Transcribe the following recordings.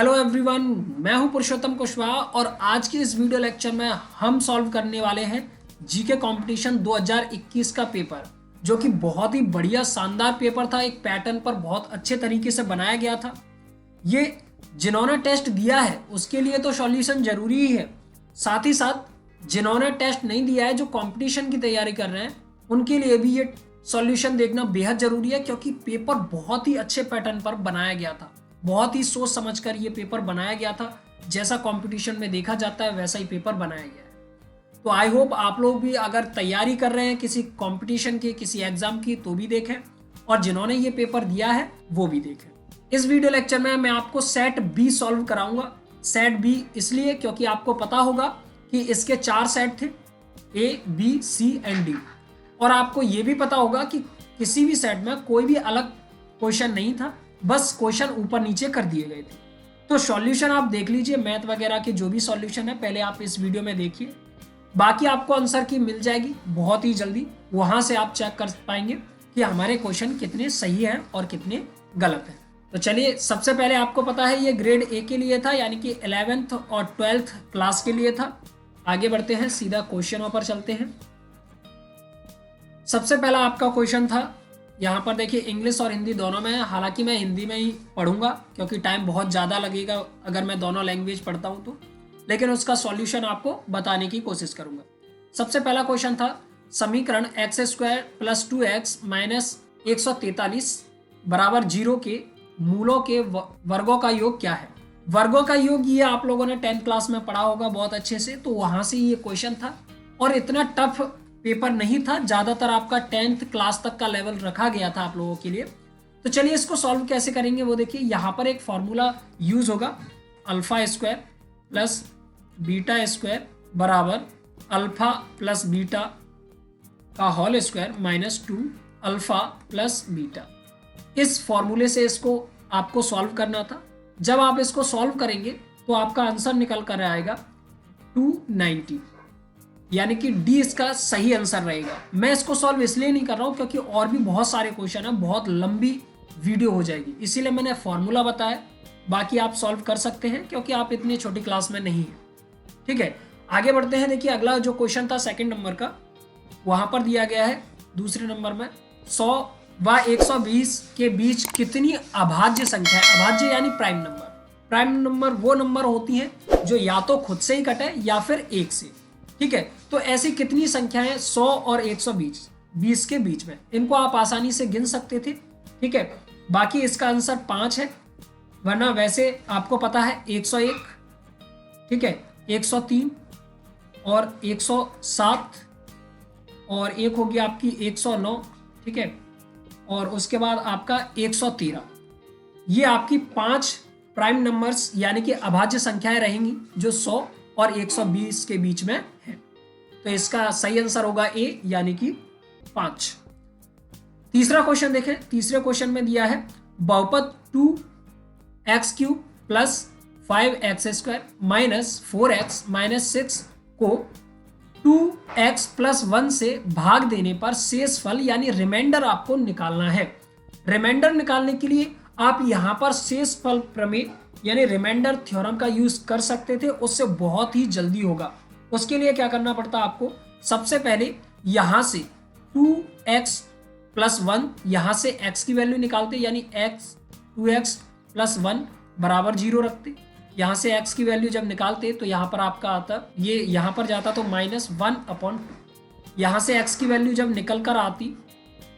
Hello everyone, मैं हूं पुरुषोत्तम कुशवाहा और आज की इस वीडियो लेक्चर में हम सॉल्व करने वाले हैं जीके कंपटीशन 2021 का पेपर, जो कि बहुत ही बढ़िया शानदार पेपर था। एक पैटर्न पर बहुत अच्छे तरीके से बनाया गया था। ये जिन्होंने टेस्ट दिया है उसके लिए तो सॉल्यूशन जरूरी ही है, साथ ही साथ जिन्होंने टेस्ट नहीं दिया है, जो कंपटीशन की तैयारी कर रहे हैं, उनके लिए भी ये सॉल्यूशन देखना बेहद जरूरी है, क्योंकि पेपर बहुत ही अच्छे पैटर्न पर बनाया गया था। बहुत ही सोच समझकर ये पेपर बनाया गया था। जैसा कंपटीशन में देखा जाता है वैसा ही पेपर बनाया गया है। तो आई होप आप लोग भी अगर तैयारी कर रहे हैं किसी कंपटीशन की, किसी एग्जाम की, तो भी देखें, और जिन्होंने ये पेपर दिया है वो भी देखें। इस वीडियो लेक्चर में मैं आपको सेट बी सॉल्व कराऊंगा। सेट बी इसलिए क्योंकि आपको पता होगा कि इसके 4 सेट थे, A B C and D, और आपको ये भी पता होगा कि किसी भी सेट में कोई भी अलग क्वेश्चन नहीं था, बस क्वेश्चन ऊपर नीचे कर दिए गए थे। तो सॉल्यूशन आप देख लीजिए, मैथ वगैरह के जो भी सॉल्यूशन है पहले आप इस वीडियो में देखिए। बाकी आपको आंसर की मिल जाएगी बहुत ही जल्दी, वहां से आप चेक कर पाएंगे कि हमारे क्वेश्चन कितने सही हैं और कितने गलत हैं। तो चलिए, सबसे पहले आपको पता है ये ग्रेड ए के लिए था, यानी कि 11th और 12th क्लास के लिए था। आगे बढ़ते हैं, सीधा क्वेश्चनों पर चलते हैं। सबसे पहला आपका क्वेश्चन था, यहाँ पर देखिए इंग्लिश और हिंदी दोनों में है। हालांकि मैं हिंदी में ही पढ़ूंगा क्योंकि टाइम बहुत ज़्यादा लगेगा अगर मैं दोनों लैंग्वेज पढ़ता हूँ तो, लेकिन उसका सॉल्यूशन आपको बताने की कोशिश करूंगा। सबसे पहला क्वेश्चन था, समीकरण x² + 2x - 143 बराबर 0 के मूलों के वर्गों का योग क्या है। वर्गों का योग ये आप लोगों ने 10th क्लास में पढ़ा होगा बहुत अच्छे से, तो वहां से ये क्वेश्चन था और इतना टफ पेपर नहीं था। ज्यादातर आपका 10th क्लास तक का लेवल रखा गया था आप लोगों के लिए। तो चलिए इसको सॉल्व कैसे करेंगे वो देखिए। यहाँ पर एक फॉर्मूला यूज होगा, α² + β² बराबर अल्फा प्लस बीटा का होल स्क्वायर -2 अल्फा + बीटा। इस फॉर्मूले से इसको आपको सॉल्व करना था। जब आप इसको सॉल्व करेंगे तो आपका आंसर निकल कर आएगा 290, यानी कि डी इसका सही आंसर रहेगा। मैं इसको सॉल्व इसलिए नहीं कर रहा हूं क्योंकि और भी बहुत सारे क्वेश्चन है, बहुत लंबी वीडियो हो जाएगी, इसीलिए मैंने फॉर्मूला बताया। बाकी आप सॉल्व कर सकते हैं क्योंकि आप इतनी छोटी क्लास में नहीं है। ठीक है, आगे बढ़ते हैं। देखिए अगला जो क्वेश्चन था सेकंड नंबर का, वहां पर दिया गया है दूसरे नंबर में 100 व 120 के बीच कितनी अभाज्य संख्या है। अभाज्य यानी प्राइम नंबर। प्राइम नंबर वो नंबर होती हैं जो या तो खुद से ही कटे या फिर 1 से। ठीक है, तो ऐसी कितनी संख्याएं 100 और 120 के बीच में, इनको आप आसानी से गिन सकते थे। ठीक है, बाकी इसका आंसर 5 है, वरना वैसे आपको पता है 101, ठीक है, 103 और 107 और एक होगी आपकी 109, ठीक है, और उसके बाद आपका 113। ये आपकी 5 प्राइम नंबर्स यानी कि अभाज्य संख्याएं रहेंगी जो 100 और 120 के बीच में है। तो इसका सही आंसर होगा ए, यानी कि 5। तीसरा क्वेश्चन देखें। तीसरे क्वेश्चन में दिया है बहुपद 2x³ + 5x² - 4x - 6 को 2x + 1 से भाग देने पर शेष फल यानी रिमाइंडर आपको निकालना है। रिमाइंडर निकालने के लिए आप यहां पर शेष फल प्रमेय यानी रिमाइंडर थ्योरम का यूज कर सकते थे, उससे बहुत ही जल्दी होगा। उसके लिए क्या करना पड़ता आपको, सबसे पहले यहां से 2x + 1 यहां से x की वैल्यू निकालते, यानी 2x + 1 बराबर 0 रखते। यहां से x की वैल्यू जब निकालते तो यहां पर आपका आता, ये यहां पर जाता तो -1/2। यहां से x की वैल्यू जब निकल कर आती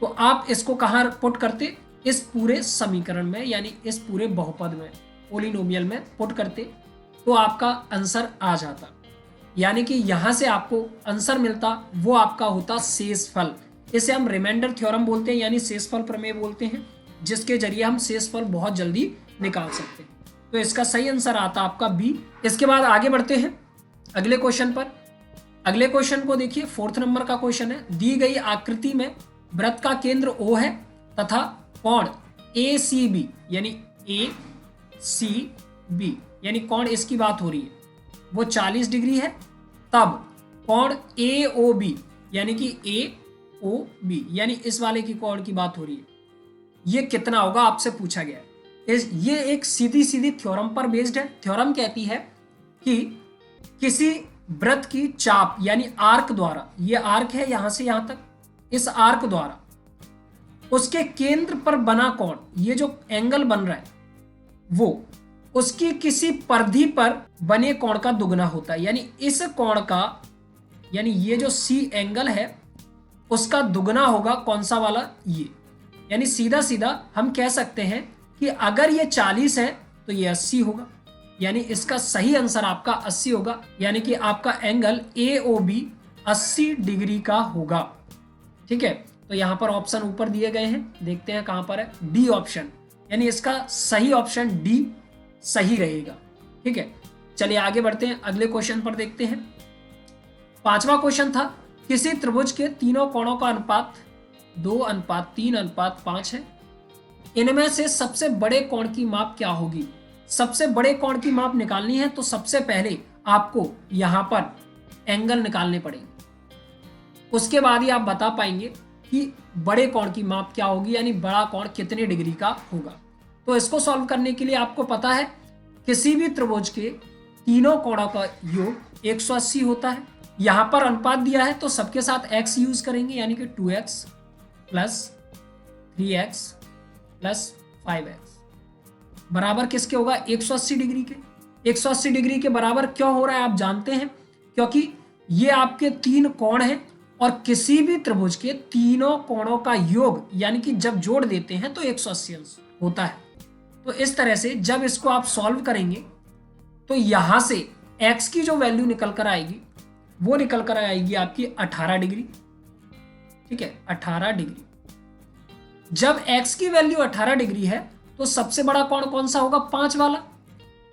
तो आप इसको कहां पुट करते, इस पूरे समीकरण में, यानी इस पूरे बहुपद में, पोलिनोमियल में पुट करते, तो आपका आंसर आ जाता। यानी कि यहां से आपको आंसर मिलता, वो आपका होता शेष फल। इसे हम रिमाइंडर थ्योरम बोलते हैं, यानी शेषफल प्रमेय बोलते हैं, जिसके जरिए हम शेषफल बहुत जल्दी निकाल सकते हैं। तो इसका सही आंसर आता आपका बी। इसके बाद आगे बढ़ते हैं अगले क्वेश्चन पर। अगले क्वेश्चन को देखिए, 4th नंबर का क्वेश्चन है। दी गई आकृति में वृत्त का केंद्र O है तथा कोण ACB यानी ACB यानी कोण इसकी बात हो रही है, वो 40 डिग्री है। तब कोण AOB यानी कि AOB यानी इस वाले की कोण की बात हो रही है, ये कितना होगा आपसे पूछा गया है। ये एक सीधी सीधी थ्योरम पर बेस्ड है। थ्योरम कहती है कि किसी वृत्त की चाप यानी आर्क द्वारा, ये आर्क है यहां से यहां तक, इस आर्क द्वारा उसके केंद्र पर बना कोण, ये जो एंगल बन रहा है वो उसकी किसी परिधि पर बने कोण का दुगना होता है। यानी इस कोण का, यानी ये जो सी एंगल है उसका दुगना होगा कौन सा वाला, ये। यानी सीधा सीधा हम कह सकते हैं कि अगर ये 40 है तो ये 80 होगा। यानी इसका सही आंसर आपका 80 होगा। यानी कि आपका एंगल AOB 80 डिग्री का होगा। ठीक है, तो यहां पर ऑप्शन ऊपर दिए गए हैं, देखते हैं कहां पर है, डी ऑप्शन। यानी इसका सही ऑप्शन डी सही रहेगा। ठीक है, चलिए आगे बढ़ते हैं, अगले क्वेश्चन पर देखते हैं। 5वां क्वेश्चन था, किसी त्रिभुज के तीनों कोणों का अनुपात 2:3:5 है। इनमें से सबसे बड़े कोण की माप क्या होगी। सबसे बड़े कोण की माप निकालनी है तो सबसे पहले आपको यहां पर एंगल निकालने पड़ेंगे, उसके बाद ही आप बता पाएंगे कि बड़े कोण की माप क्या होगी, यानी बड़ा कोण कितने डिग्री का होगा। तो इसको सॉल्व करने के लिए आपको पता है किसी भी त्रिभुज के तीनों कोणों का योग 180 होता है। यहां पर अनुपात दिया है तो सबके साथ x यूज करेंगे, यानी कि 2x plus 3x plus 5x बराबर किसके होगा, 180 डिग्री के। 180 डिग्री के बराबर क्यों हो रहा है आप जानते हैं, क्योंकि ये आपके तीन कोण हैं और किसी भी त्रिभुज के तीनों कोणों का योग यानी कि जब जोड़ देते हैं तो 180 अंश होता है। तो इस तरह से जब इसको आप सॉल्व करेंगे तो यहां से x की जो वैल्यू निकल कर आएगी वो निकल कर आएगी आपकी 18 डिग्री। ठीक है, 18 डिग्री। जब x की वैल्यू 18 डिग्री है तो सबसे बड़ा कोण कौन सा होगा, 5 वाला।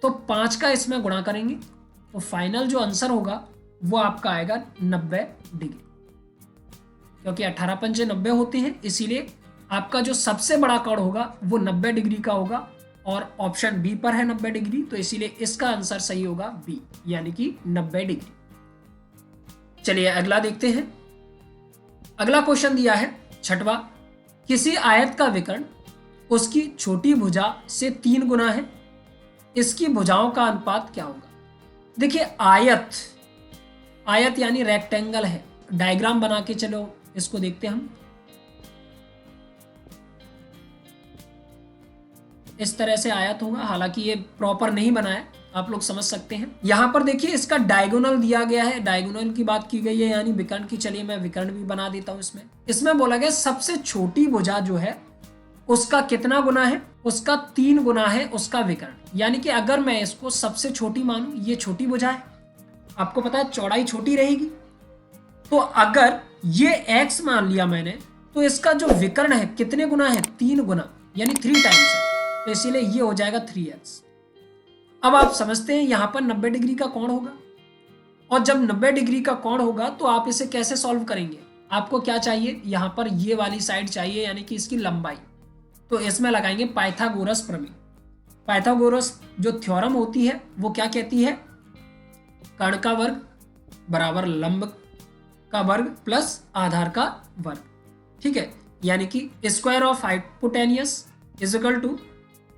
तो 5 का इसमें गुणा करेंगे तो फाइनल जो आंसर होगा वो आपका आएगा 90 डिग्री, क्योंकि 18 पंचे 90 होते हैं, इसीलिए आपका जो सबसे बड़ा कोण होगा वो 90 डिग्री का होगा और ऑप्शन बी पर है 90 डिग्री, तो इसीलिए इसका आंसर सही होगा बी, यानी कि 90 डिग्री। चलिए अगला देखते हैं। अगला क्वेश्चन दिया है 6वां, किसी आयत का विकर्ण उसकी छोटी भुजा से 3 गुना है, इसकी भुजाओं का अनुपात क्या होगा। देखिए आयत यानी रेक्टेंगल है, डायग्राम बना के चलो इसको देखते हैं हम। इस तरह से आयत होगा, हालांकि ये प्रॉपर नहीं बना है, आप लोग समझ सकते हैं। यहां पर देखिए इसका डायगोनल दिया गया है, डायगोनल की बात की गई है यानी विकर्ण की। चलिए मैं विकर्ण भी बना देता हूं। इसमें बोला गया सबसे छोटी भुजा जो है उसका कितना गुना है, उसका 3 गुना है उसका विकर्ण। यानी कि अगर मैं इसको सबसे छोटी मानूं, ये छोटी भुजा है, आपको पता है चौड़ाई छोटी रहेगी, तो अगर ये x मान लिया मैंने तो इसका जो विकर्ण है कितने गुना है, 3 गुना, यानी 3 टाइम्स है, तो इसीलिए ये हो जाएगा 3x। अब आप समझते हैं यहां पर 90 डिग्री का कोण होगा, और जब 90 डिग्री का कोण होगा तो आप इसे कैसे सॉल्व करेंगे। आपको क्या चाहिए, यहां पर ये वाली साइड चाहिए, यानी कि इसकी लंबाई। तो इसमें लगाएंगे पाइथागोरस प्रमेय। पाइथागोरस जो थ्योरम होती है वो क्या कहती है, कर्ण का वर्ग बराबर लंब का वर्ग प्लस आधार का वर्ग। ठीक है, यानी कि square of hypotenuse is equal to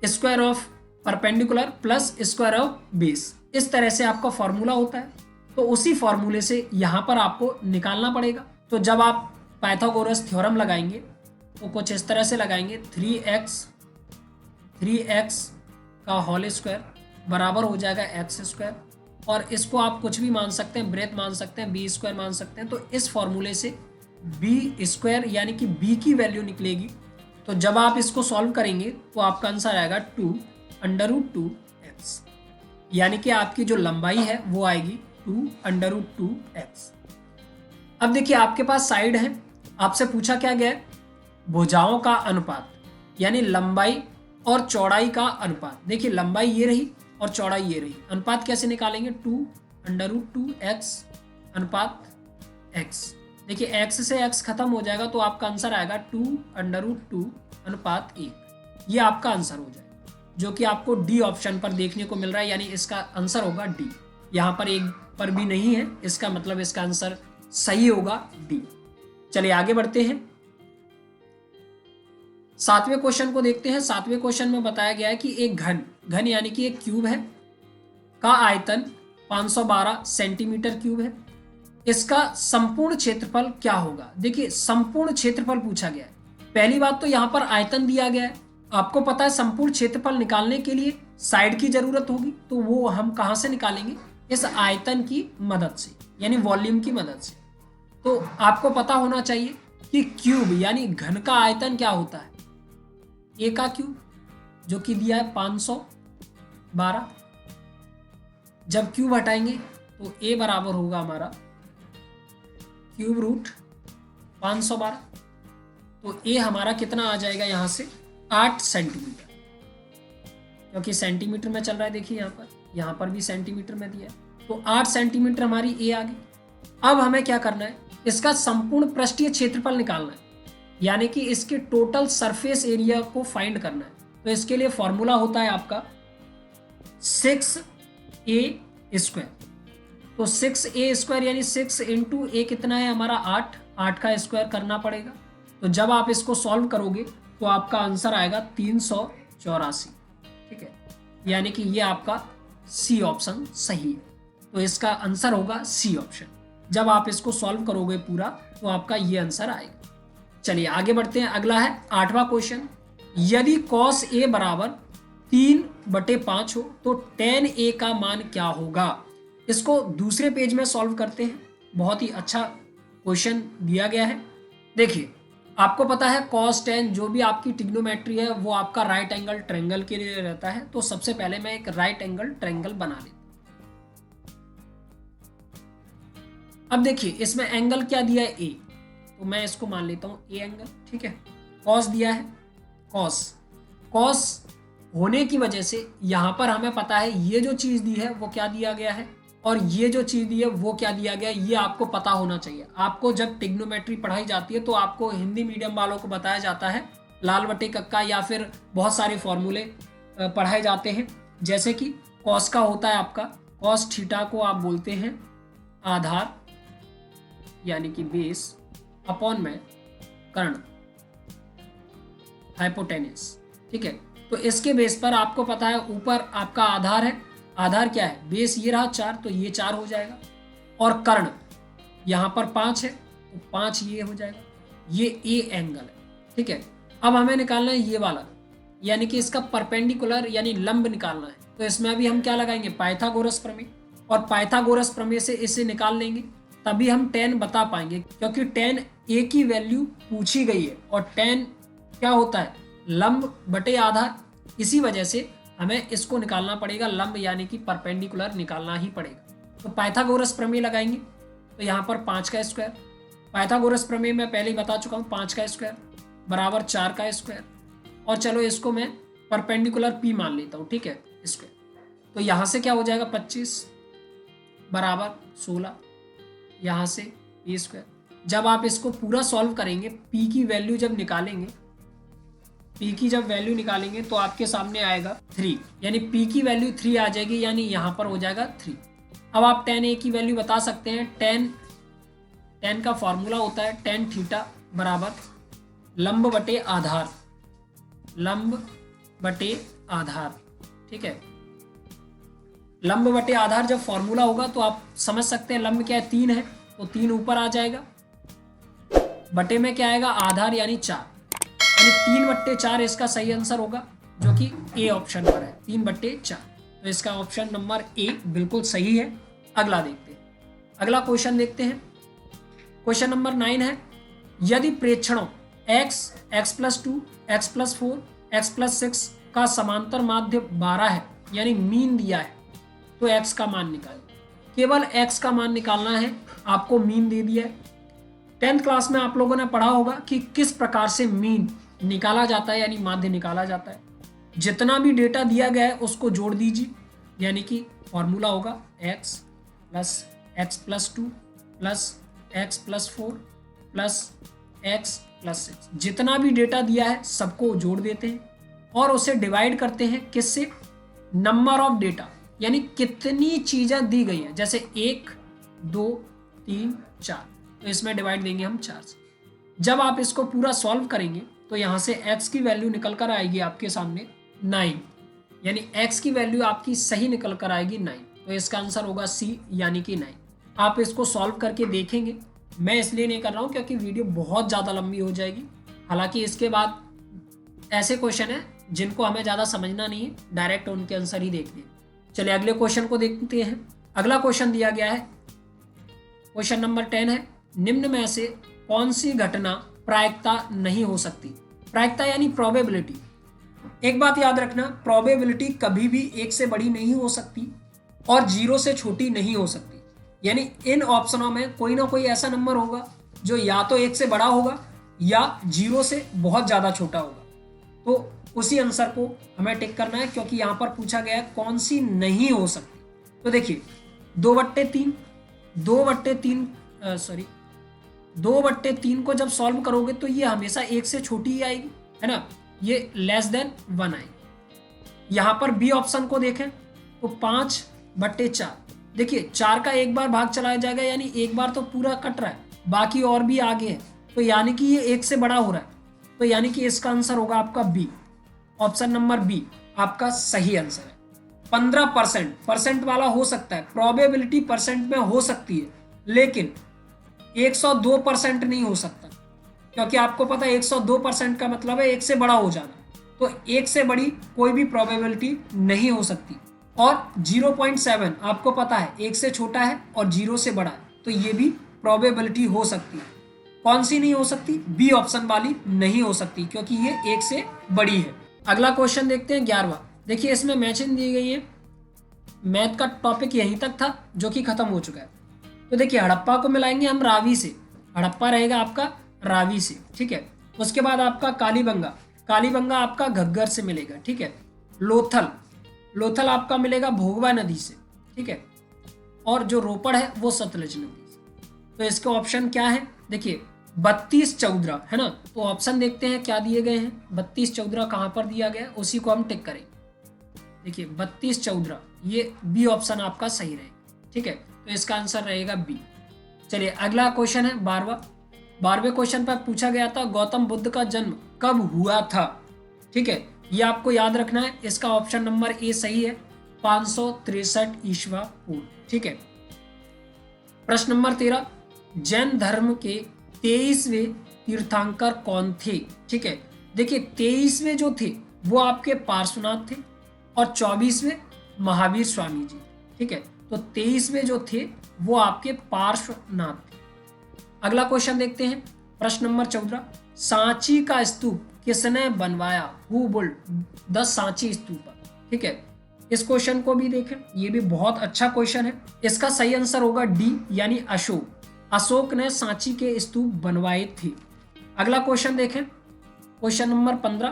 square of perpendicular plus square of base. इस तरह से आपका फॉर्मूला होता है, तो उसी फॉर्मूले से यहां पर आपको निकालना पड़ेगा। तो जब आप पाइथागोरस थ्योरम लगाएंगे तो कुछ इस तरह से लगाएंगे, 3x का होल स्क्वायर बराबर हो जाएगा x स्क्वायर, और इसको आप कुछ भी मान सकते हैं, ब्रेथ मान सकते हैं, बी स्क्वायर मान सकते हैं। तो इस फॉर्मूले से बी स्क्वायर यानी कि बी की वैल्यू निकलेगी। तो जब आप इसको सॉल्व करेंगे तो आपका आंसर आएगा 2√2x, यानी कि आपकी जो लंबाई है वो आएगी 2√2x। अब देखिए आपके पास साइड है, आपसे पूछा क्या गया, भुजाओं का अनुपात, यानी लंबाई और चौड़ाई का अनुपात। देखिए लंबाई ये रही और चौड़ाई ये रही, अनुपात कैसे निकालेंगे, 2√2x अनुपात x। देखिए x से x खत्म हो जाएगा तो आपका आंसर आएगा 2√2 अनुपात 1। ये आपका आंसर हो जाएगा, जो कि आपको डी ऑप्शन पर देखने को मिल रहा है, यानी इसका आंसर होगा डी। यहाँ पर एक पर भी नहीं है, इसका मतलब इसका आंसर सही होगा डी। चलिए आगे बढ़ते हैं। सातवें क्वेश्चन को देखते हैं। सातवें क्वेश्चन में बताया गया है कि एक घन यानी कि एक क्यूब है का आयतन 512 सेंटीमीटर क्यूब है। इसका संपूर्ण क्षेत्रफल क्या होगा। देखिए संपूर्ण क्षेत्रफल पूछा गया है। पहली बात तो यहाँ पर आयतन दिया गया है। आपको पता है संपूर्ण क्षेत्रफल निकालने के लिए साइड की जरूरत होगी, तो वो हम कहाँ से निकालेंगे, इस आयतन की मदद से, यानी वॉल्यूम की मदद से। तो आपको पता होना चाहिए कि क्यूब यानी घन का आयतन क्या होता है, ए का क्यूब जो कि दिया है 512। जब क्यूब हटाएंगे तो ए बराबर होगा हमारा क्यूब रूट 512। तो ए हमारा कितना आ जाएगा यहाँ से 8 सेंटीमीटर, क्योंकि सेंटीमीटर में चल रहा है। देखिए यहाँ पर भी सेंटीमीटर में दिया है, तो 8 सेंटीमीटर हमारी ए आ गई। अब हमें क्या करना है, इसका संपूर्ण पृष्ठीय क्षेत्रफल निकालना है, यानी कि इसके टोटल सरफेस एरिया को फाइंड करना है। तो इसके लिए फॉर्मूला होता है आपका 6a²। तो 6a² यानी 6 इंटू ए कितना है हमारा 8 का स्क्वायर करना पड़ेगा। तो जब आप इसको सॉल्व करोगे तो आपका आंसर आएगा 384। ठीक है, यानी कि ये आपका सी ऑप्शन सही है। तो इसका आंसर होगा सी ऑप्शन। जब आप इसको सॉल्व करोगे पूरा तो आपका ये आंसर आएगा। चलिए आगे बढ़ते हैं। अगला है 8वां क्वेश्चन। यदि cos a बराबर 3/5 हो तो tan a का मान क्या होगा। इसको दूसरे पेज में सॉल्व करते हैं। बहुत ही अच्छा क्वेश्चन दिया गया है। देखिए आपको पता है cos tan जो भी आपकी ट्रिग्नोमेट्री है वो आपका राइट एंगल ट्रायंगल के लिए रहता है। तो सबसे पहले मैं एक राइट एंगल ट्रायंगल बना लेता हूं। अब देखिए इसमें एंगल क्या दिया है, ए, तो मैं इसको मान लेता हूं ए एंगल। ठीक है, cos दिया है, cos होने की वजह से यहां पर हमें पता है ये जो चीज दी है वो क्या दिया गया है और ये जो चीज दी है वो क्या दिया गया है, ये आपको पता होना चाहिए। आपको जब ट्रिग्नोमेट्री पढ़ाई जाती है तो आपको हिंदी मीडियम वालों को बताया जाता है लाल बटे कक्का या फिर बहुत सारे फॉर्मूले पढ़ाए जाते हैं। जैसे कि cos का होता है आपका cos थीटा को आप बोलते हैं आधार यानी कि बेस अपॉन में कर्ण हाइपोटेनस। ठीक है, तो इसके बेस पर आपको पता है ऊपर आपका आधार है। आधार क्या है, बेस ये रहा 4, तो ये 4 हो जाएगा। और कर्ण यहाँ पर 5 है तो 5 ये हो जाएगा। ये ए एंगल है। ठीक है, अब हमें निकालना है ये वाला, यानी कि इसका परपेंडिकुलर यानी लंब निकालना है। तो इसमें अभी हम क्या लगाएंगे, पाइथागोरस प्रमेय। और पाइथागोरस प्रमेय से इसे निकाल लेंगे तभी हम tan बता पाएंगे, क्योंकि tan a की वैल्यू पूछी गई है और tan क्या होता है, लंब बटे आधार। इसी वजह से हमें इसको निकालना पड़ेगा, लंब यानी कि परपेंडिकुलर निकालना ही पड़ेगा। तो पाइथागोरस प्रमेय लगाएंगे तो यहाँ पर 5 का स्क्वायर, पाइथागोरस प्रमेय मैं पहले ही बता चुका हूँ, 5 का स्क्वायर बराबर 4 का स्क्वायर। और चलो इसको मैं परपेंडिकुलर p मान लेता हूँ। ठीक है, स्क्वायर। तो यहाँ से क्या हो जाएगा 25 बराबर 16, यहाँ से ए स्क्वायर। जब आप इसको पूरा सॉल्व करेंगे, p की वैल्यू जब निकालेंगे, p की जब वैल्यू निकालेंगे तो आपके सामने आएगा 3, यानी p की वैल्यू 3 आ जाएगी, यानी यहाँ पर हो जाएगा 3। अब आप tan a की वैल्यू बता सकते हैं। tan का फॉर्मूला होता है tan थीटा बराबर लंब बटे आधार, लंब बटे आधार। ठीक है, लंब बटे आधार जब फॉर्मूला होगा तो आप समझ सकते हैं लंब क्या है 3 है, तो 3 ऊपर आ जाएगा, बटे में क्या आएगा आधार यानी 4, यानी 3/4 इसका सही आंसर होगा, जो कि ए ऑप्शन पर है 3/4। तो इसका ऑप्शन नंबर ए बिल्कुल सही है। अगला देखते हैं, अगला क्वेश्चन देखते हैं। क्वेश्चन नंबर 9 है, यदि प्रेक्षणों x, x+2, x+4, x+6 का समांतर माध्य 12 है, यानी मीन दिया है, तो x का मान निकालें। केवल x का मान निकालना है, आपको मीन दे दिया है। 10th क्लास में आप लोगों ने पढ़ा होगा कि किस प्रकार से मीन निकाला जाता है, यानी माध्य निकाला जाता है। जितना भी डेटा दिया गया है उसको जोड़ दीजिए, यानी कि फॉर्मूला होगा x plus x+2 plus x+4 plus x+6। जितना भी डेटा दिया है सबको जोड़ देते हैं और उसे डिवाइड करते हैं किससे, नंबर ऑफ डेटा, यानी कितनी चीजें दी गई हैं। जैसे 1 2 3 4, तो इसमें डिवाइड देंगे हम 4 से। जब आप इसको पूरा सॉल्व करेंगे तो यहाँ से x की वैल्यू निकल कर आएगी आपके सामने 9, यानी x की वैल्यू आपकी सही निकल कर आएगी 9। तो इसका आंसर होगा सी यानी कि 9। आप इसको सॉल्व करके देखेंगे, मैं इसलिए नहीं कर रहा हूँ क्योंकि वीडियो बहुत ज़्यादा लंबी हो जाएगी। हालांकि इसके बाद ऐसे क्वेश्चन हैं जिनको हमें ज़्यादा समझना नहीं है, डायरेक्ट उनके आंसर ही देखते हैं। चलिए अगले क्वेश्चन को देखते हैं। अगला क्वेश्चन दिया गया है, क्वेश्चन नंबर 10 है, निम्न में से कौन सी घटना प्रायिकता नहीं हो सकती। प्रायिकता यानी प्रोबेबिलिटी। एक बात याद रखना, प्रोबेबिलिटी कभी भी 1 से बड़ी नहीं हो सकती और 0 से छोटी नहीं हो सकती। यानी इन ऑप्शनों में कोई ना कोई ऐसा नंबर होगा जो या तो 1 से बड़ा होगा या 0 से बहुत ज़्यादा छोटा होगा। तो उसी आंसर को हमें टिक करना है, क्योंकि यहाँ पर पूछा गया है कौन सी नहीं हो सकती। तो देखिए 2/3 2/3 को जब सॉल्व करोगे तो ये हमेशा 1 से छोटी ही आएगी, है ना, ये लेस देन 1 आएगी। यहाँ पर बी ऑप्शन को देखें तो 5/4, देखिए 4 का एक बार भाग चलाया जाएगा, यानी एक बार तो पूरा कट रहा है, बाकी और भी आगे है, तो यानी कि ये 1 से बड़ा हो रहा है। तो यानी कि इसका आंसर होगा आपका बी, ऑप्शन नंबर बी आपका सही आंसर है। 15% परसेंट वाला हो सकता है, प्रोबेबिलिटी परसेंट में हो सकती है, लेकिन 102% नहीं हो सकता, क्योंकि आपको पता है 102% का मतलब है 1 से बड़ा हो जाना। तो 1 से बड़ी कोई भी प्रोबेबिलिटी नहीं हो सकती। और 0.7 आपको पता है 1 से छोटा है और 0 से बड़ा है, तो ये भी प्रोबेबिलिटी हो सकती है। कौन सी नहीं हो सकती? बी ऑप्शन वाली नहीं हो सकती, क्योंकि ये 1 से बड़ी है। अगला क्वेश्चन देखते हैं 11वां। देखिए इसमें मैचिंग दी गई है, मैथ का टॉपिक यहीं तक था जो कि खत्म हो चुका है। तो देखिए हड़प्पा को मिलाएंगे हम रावी से, हड़प्पा रहेगा आपका रावी से, ठीक है। उसके बाद आपका कालीबंगा, कालीबंगा आपका घग्गर से मिलेगा, ठीक है। लोथल, लोथल आपका मिलेगा भोगवा नदी से, ठीक है। और जो रोपड़ है वो सतलज नदी से। तो इसके ऑप्शन क्या है? देखिए 32-14 है ना, तो ऑप्शन देखते हैं क्या दिए गए हैं। 32-14 कहाँ पर दिया गया, उसी को हम टिक करेंगे। देखिए 32-14 ये बी ऑप्शन आपका सही रहेगा, ठीक है। तो इसका आंसर रहेगा बी। चलिए अगला क्वेश्चन है 12वें क्वेश्चन पर पूछा गया था गौतम बुद्ध का जन्म कब हुआ था, ठीक है। ये आपको याद रखना है। इसका ऑप्शन नंबर ए सही है, 563 ईस्वी पूर्व, ठीक है। प्रश्न नंबर 13, जैन धर्म के 23वें तीर्थंकर कौन थे, ठीक है। देखिए 23वें जो थे वो आपके पार्श्वनाथ थे और 24वें महावीर स्वामी जी, ठीक है। तो 23वें जो थे वो आपके पार्श्वनाथ थे। अगला क्वेश्चन देखते हैं, प्रश्न नंबर 14, सांची का स्तूप किसने बनवाया, हु बिल्ड द सांची स्तूप, ठीक है। इस क्वेश्चन को भी देखें, ये भी बहुत अच्छा क्वेश्चन है। इसका सही आंसर होगा डी यानी अशोक, अशोक ने सांची के स्तूप बनवाए थे। अगला क्वेश्चन देखें, क्वेश्चन नंबर 15,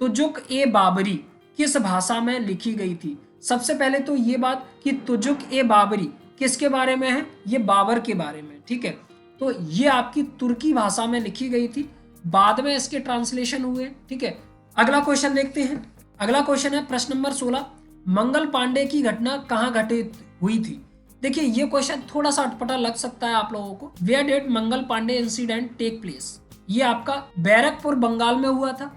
तुजुक ए बाबरी किस भाषा में लिखी गई थी। सबसे पहले तो ये बात कि तुजुक ए बाबरी किसके बारे में है, ये बाबर के बारे में, ठीक है। तो ये आपकी तुर्की भाषा में लिखी गई थी, बाद में इसके ट्रांसलेशन हुए, ठीक है। अगला क्वेश्चन देखते हैं। अगला क्वेश्चन है प्रश्न नंबर 16, मंगल पांडे की घटना कहाँ घटित हुई थी। देखिए ये क्वेश्चन थोड़ा सा अटपटा लग सकता है आप लोगों को। Where did Mangal Pandey incident take place, ये आपका बैरकपुर बंगाल में हुआ था।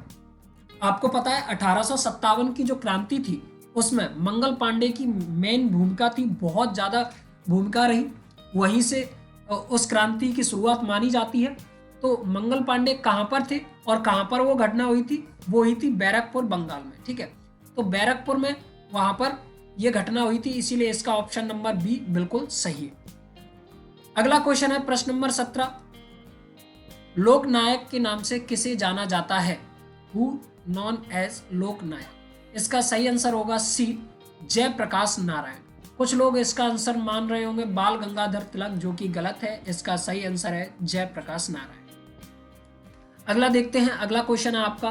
आपको पता है 1857 की जो क्रांति थी उसमें मंगल पांडे की मेन भूमिका थी, बहुत ज्यादा भूमिका रही, वहीं से उस क्रांति की शुरुआत मानी जाती है। तो मंगल पांडे कहाँ पर थे और कहाँ पर वो घटना हुई थी, वो हुई थी बैरकपुर बंगाल में, ठीक है। तो बैरकपुर में वहां पर यह घटना हुई थी, इसीलिए इसका ऑप्शन नंबर बी बिल्कुल सही है। अगला क्वेश्चन है प्रश्न नंबर 17, लोकनायक के नाम से किसे जाना जाता है, हु नॉन एज लोकनायक। इसका सही आंसर होगा सी, जयप्रकाश नारायण। कुछ लोग इसका आंसर मान रहे होंगे बाल गंगाधर तिलक, जो कि गलत है। इसका सही आंसर है जयप्रकाश नारायण। अगला देखते हैं, अगला क्वेश्चन है आपका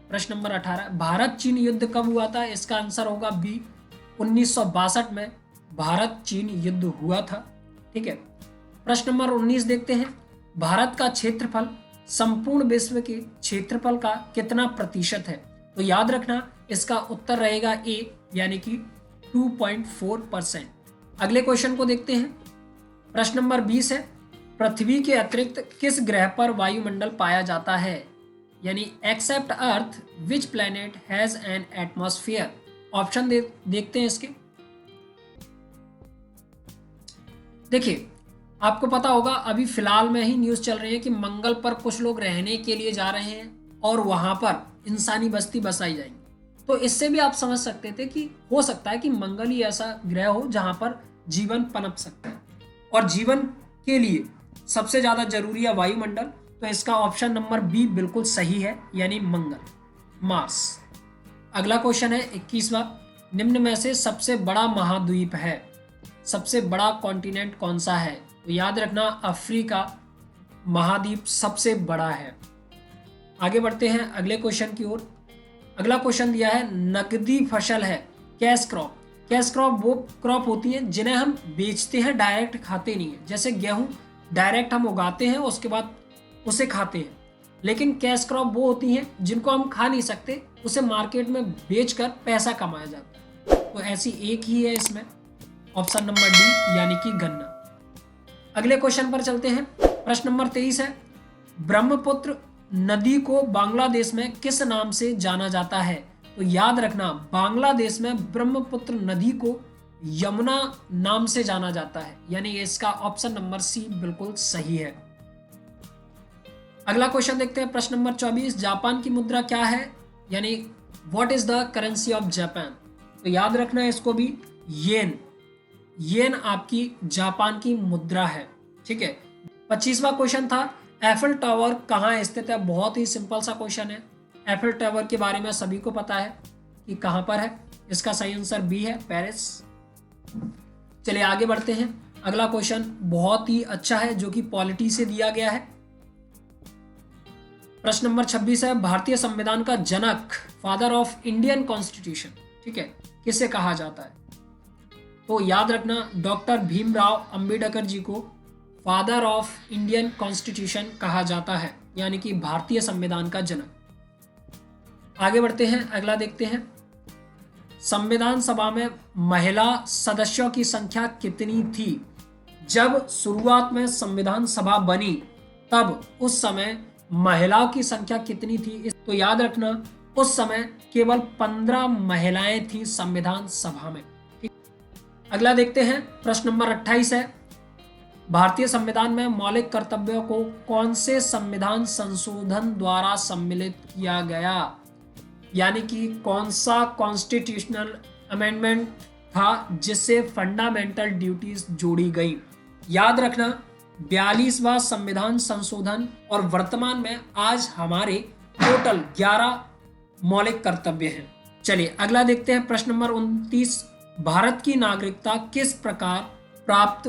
प्रश्न नंबर 18, भारत चीन युद्ध कब हुआ था। इसका आंसर होगा बी, 1962 में भारत चीन युद्ध हुआ था, ठीक है। प्रश्न नंबर 19 देखते हैं, भारत का क्षेत्रफल संपूर्ण विश्व के क्षेत्रफल का कितना प्रतिशत है। तो याद रखना इसका उत्तर रहेगा ए यानी कि 2.4%। अगले क्वेश्चन को देखते हैं, प्रश्न नंबर 20 है, पृथ्वी के अतिरिक्त किस ग्रह पर वायुमंडल पाया जाता है। यानी except Earth which planet has an atmosphere. Option देखते हैं इसके। देखिए, आपको पता होगा अभी फिलहाल में ही न्यूज़ चल रही है कि मंगल पर कुछ लोग रहने के लिए जा रहे हैं और वहां पर इंसानी बस्ती बसाई जाएंगी। तो इससे भी आप समझ सकते थे कि हो सकता है कि मंगल ही ऐसा ग्रह हो जहां पर जीवन पनप सकता है, और जीवन के लिए सबसे ज्यादा जरूरी है वायुमंडल। तो इसका ऑप्शन नंबर बी बिल्कुल सही है, यानी मंगल, मार्स। अगला क्वेश्चन है 21वां। निम्न में से सबसे बड़ा महाद्वीप है, सबसे बड़ा कॉन्टिनेंट कौन सा है? तो याद रखना अफ्रीका महाद्वीप सबसे बड़ा है। आगे बढ़ते हैं अगले क्वेश्चन की ओर। अगला क्वेश्चन दिया है नकदी फसल है कैश क्रॉप। कैश क्रॉप वो क्रॉप होती है जिन्हें हम बेचते हैं, डायरेक्ट खाते नहीं है। जैसे गेहूं डायरेक्ट हम उगाते हैं, उसके बाद उसे खाते हैं। लेकिन कैश क्रॉप वो होती हैं जिनको हम खा नहीं सकते, उसे मार्केट में बेचकर पैसा कमाया जाता है। तो ऐसी एक ही है इसमें, ऑप्शन नंबर डी, यानी कि गन्ना। अगले क्वेश्चन पर चलते हैं। प्रश्न नंबर 23 है ब्रह्मपुत्र नदी को बांग्लादेश में किस नाम से जाना जाता है? तो याद रखना बांग्लादेश में ब्रह्मपुत्र नदी को यमुना नाम से जाना जाता है, यानी इसका ऑप्शन नंबर सी बिल्कुल सही है। अगला क्वेश्चन देखते हैं। प्रश्न नंबर 24, जापान की मुद्रा क्या है, यानी what is the currency of Japan? तो याद रखना है इसको भी, येन। येन आपकी जापान की मुद्रा है। ठीक है। 25वां क्वेश्चन था एफिल टावर कहाँ स्थित है? बहुत ही सिंपल सा क्वेश्चन है। एफिल टावर के बारे में सभी को पता है कि कहाँ पर है। इसका सही आंसर बी है, पेरिस। चलिए आगे बढ़ते हैं। अगला क्वेश्चन बहुत ही अच्छा है जो कि पॉलिटी से दिया गया है। प्रश्न नंबर 26 है भारतीय संविधान का जनक, फादर ऑफ इंडियन कॉन्स्टिट्यूशन, ठीक है, किसे कहा जाता है? तो याद रखना डॉक्टर भीमराव अंबेडकर जी को फादर ऑफ इंडियन कॉन्स्टिट्यूशन कहा जाता है, यानी कि भारतीय संविधान का जनक। आगे बढ़ते हैं, अगला देखते हैं। संविधान सभा में महिला सदस्यों की संख्या कितनी थी? जब शुरुआत में संविधान सभा बनी तब उस समय महिलाओं की संख्या कितनी थी? तो याद रखना उस समय केवल 15 महिलाएं थी संविधान सभा में। अगला देखते हैं। प्रश्न नंबर 28 है भारतीय संविधान में मौलिक कर्तव्यों को कौन से संविधान संशोधन द्वारा सम्मिलित किया गया? यानी कि कौन सा कॉन्स्टिट्यूशनल अमेंडमेंट था जिससे फंडामेंटल ड्यूटीज जोड़ी गई? याद रखना 42वां संविधान संशोधन, और वर्तमान में आज हमारे टोटल 11 मौलिक कर्तव्य हैं। चलिए अगला देखते हैं। प्रश्न नंबर 29, भारत की नागरिकता किस प्रकार प्राप्त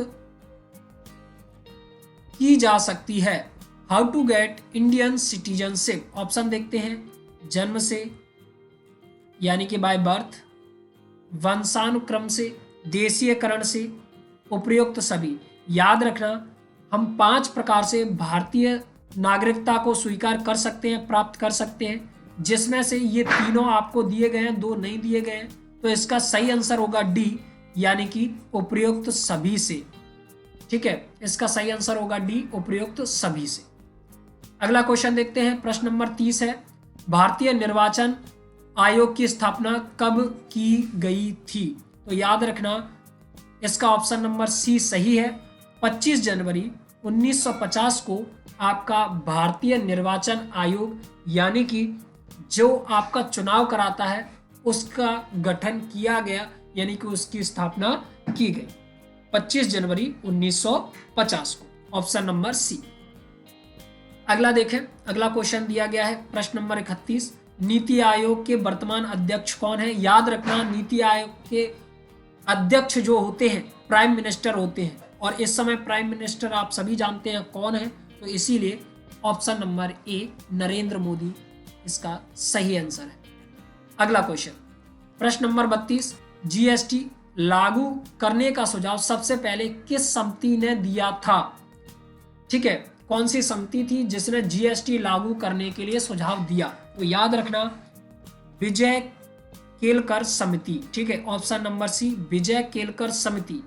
की जा सकती है? How to get Indian citizenship? Option देखते हैं। जन्म से, यानी कि बाय बर्थ, वंशानुक्रम से, देशीयकरण से, उपयुक्त सभी। याद रखना हम 5 प्रकार से भारतीय नागरिकता को स्वीकार कर सकते हैं, प्राप्त कर सकते हैं, जिसमें से ये तीनों आपको दिए गए हैं, 2 नहीं दिए गए हैं। तो इसका सही आंसर होगा डी, यानी कि उपयुक्त सभी से। ठीक है, इसका सही आंसर होगा डी, उपयुक्त सभी से। अगला क्वेश्चन देखते हैं। प्रश्न नंबर 30 है भारतीय निर्वाचन आयोग की स्थापना कब की गई थी? तो याद रखना इसका ऑप्शन नंबर सी सही है। 25 जनवरी 1950 को आपका भारतीय निर्वाचन आयोग, यानी कि जो आपका चुनाव कराता है, उसका गठन किया गया, यानी कि उसकी स्थापना की गई 25 जनवरी 1950 को, ऑप्शन नंबर सी। अगला देखें। अगला क्वेश्चन दिया गया है प्रश्न नंबर 31, नीति आयोग के वर्तमान अध्यक्ष कौन है? याद रखना नीति आयोग के अध्यक्ष जो होते हैं प्राइम मिनिस्टर होते हैं, और इस समय प्राइम मिनिस्टर आप सभी जानते हैं कौन है, तो इसीलिए ऑप्शन नंबर ए नरेंद्र मोदी इसका सही आंसर है। अगला क्वेश्चन प्रश्न नंबर 32, जीएसटी लागू करने का सुझाव सबसे पहले किस समिति ने दिया था? ठीक है, कौन सी समिति थी जिसने जीएसटी लागू करने के लिए सुझाव दिया? तो याद रखना विजय केलकर समिति। ठीक है, ऑप्शन नंबर सी विजय केलकर समिति।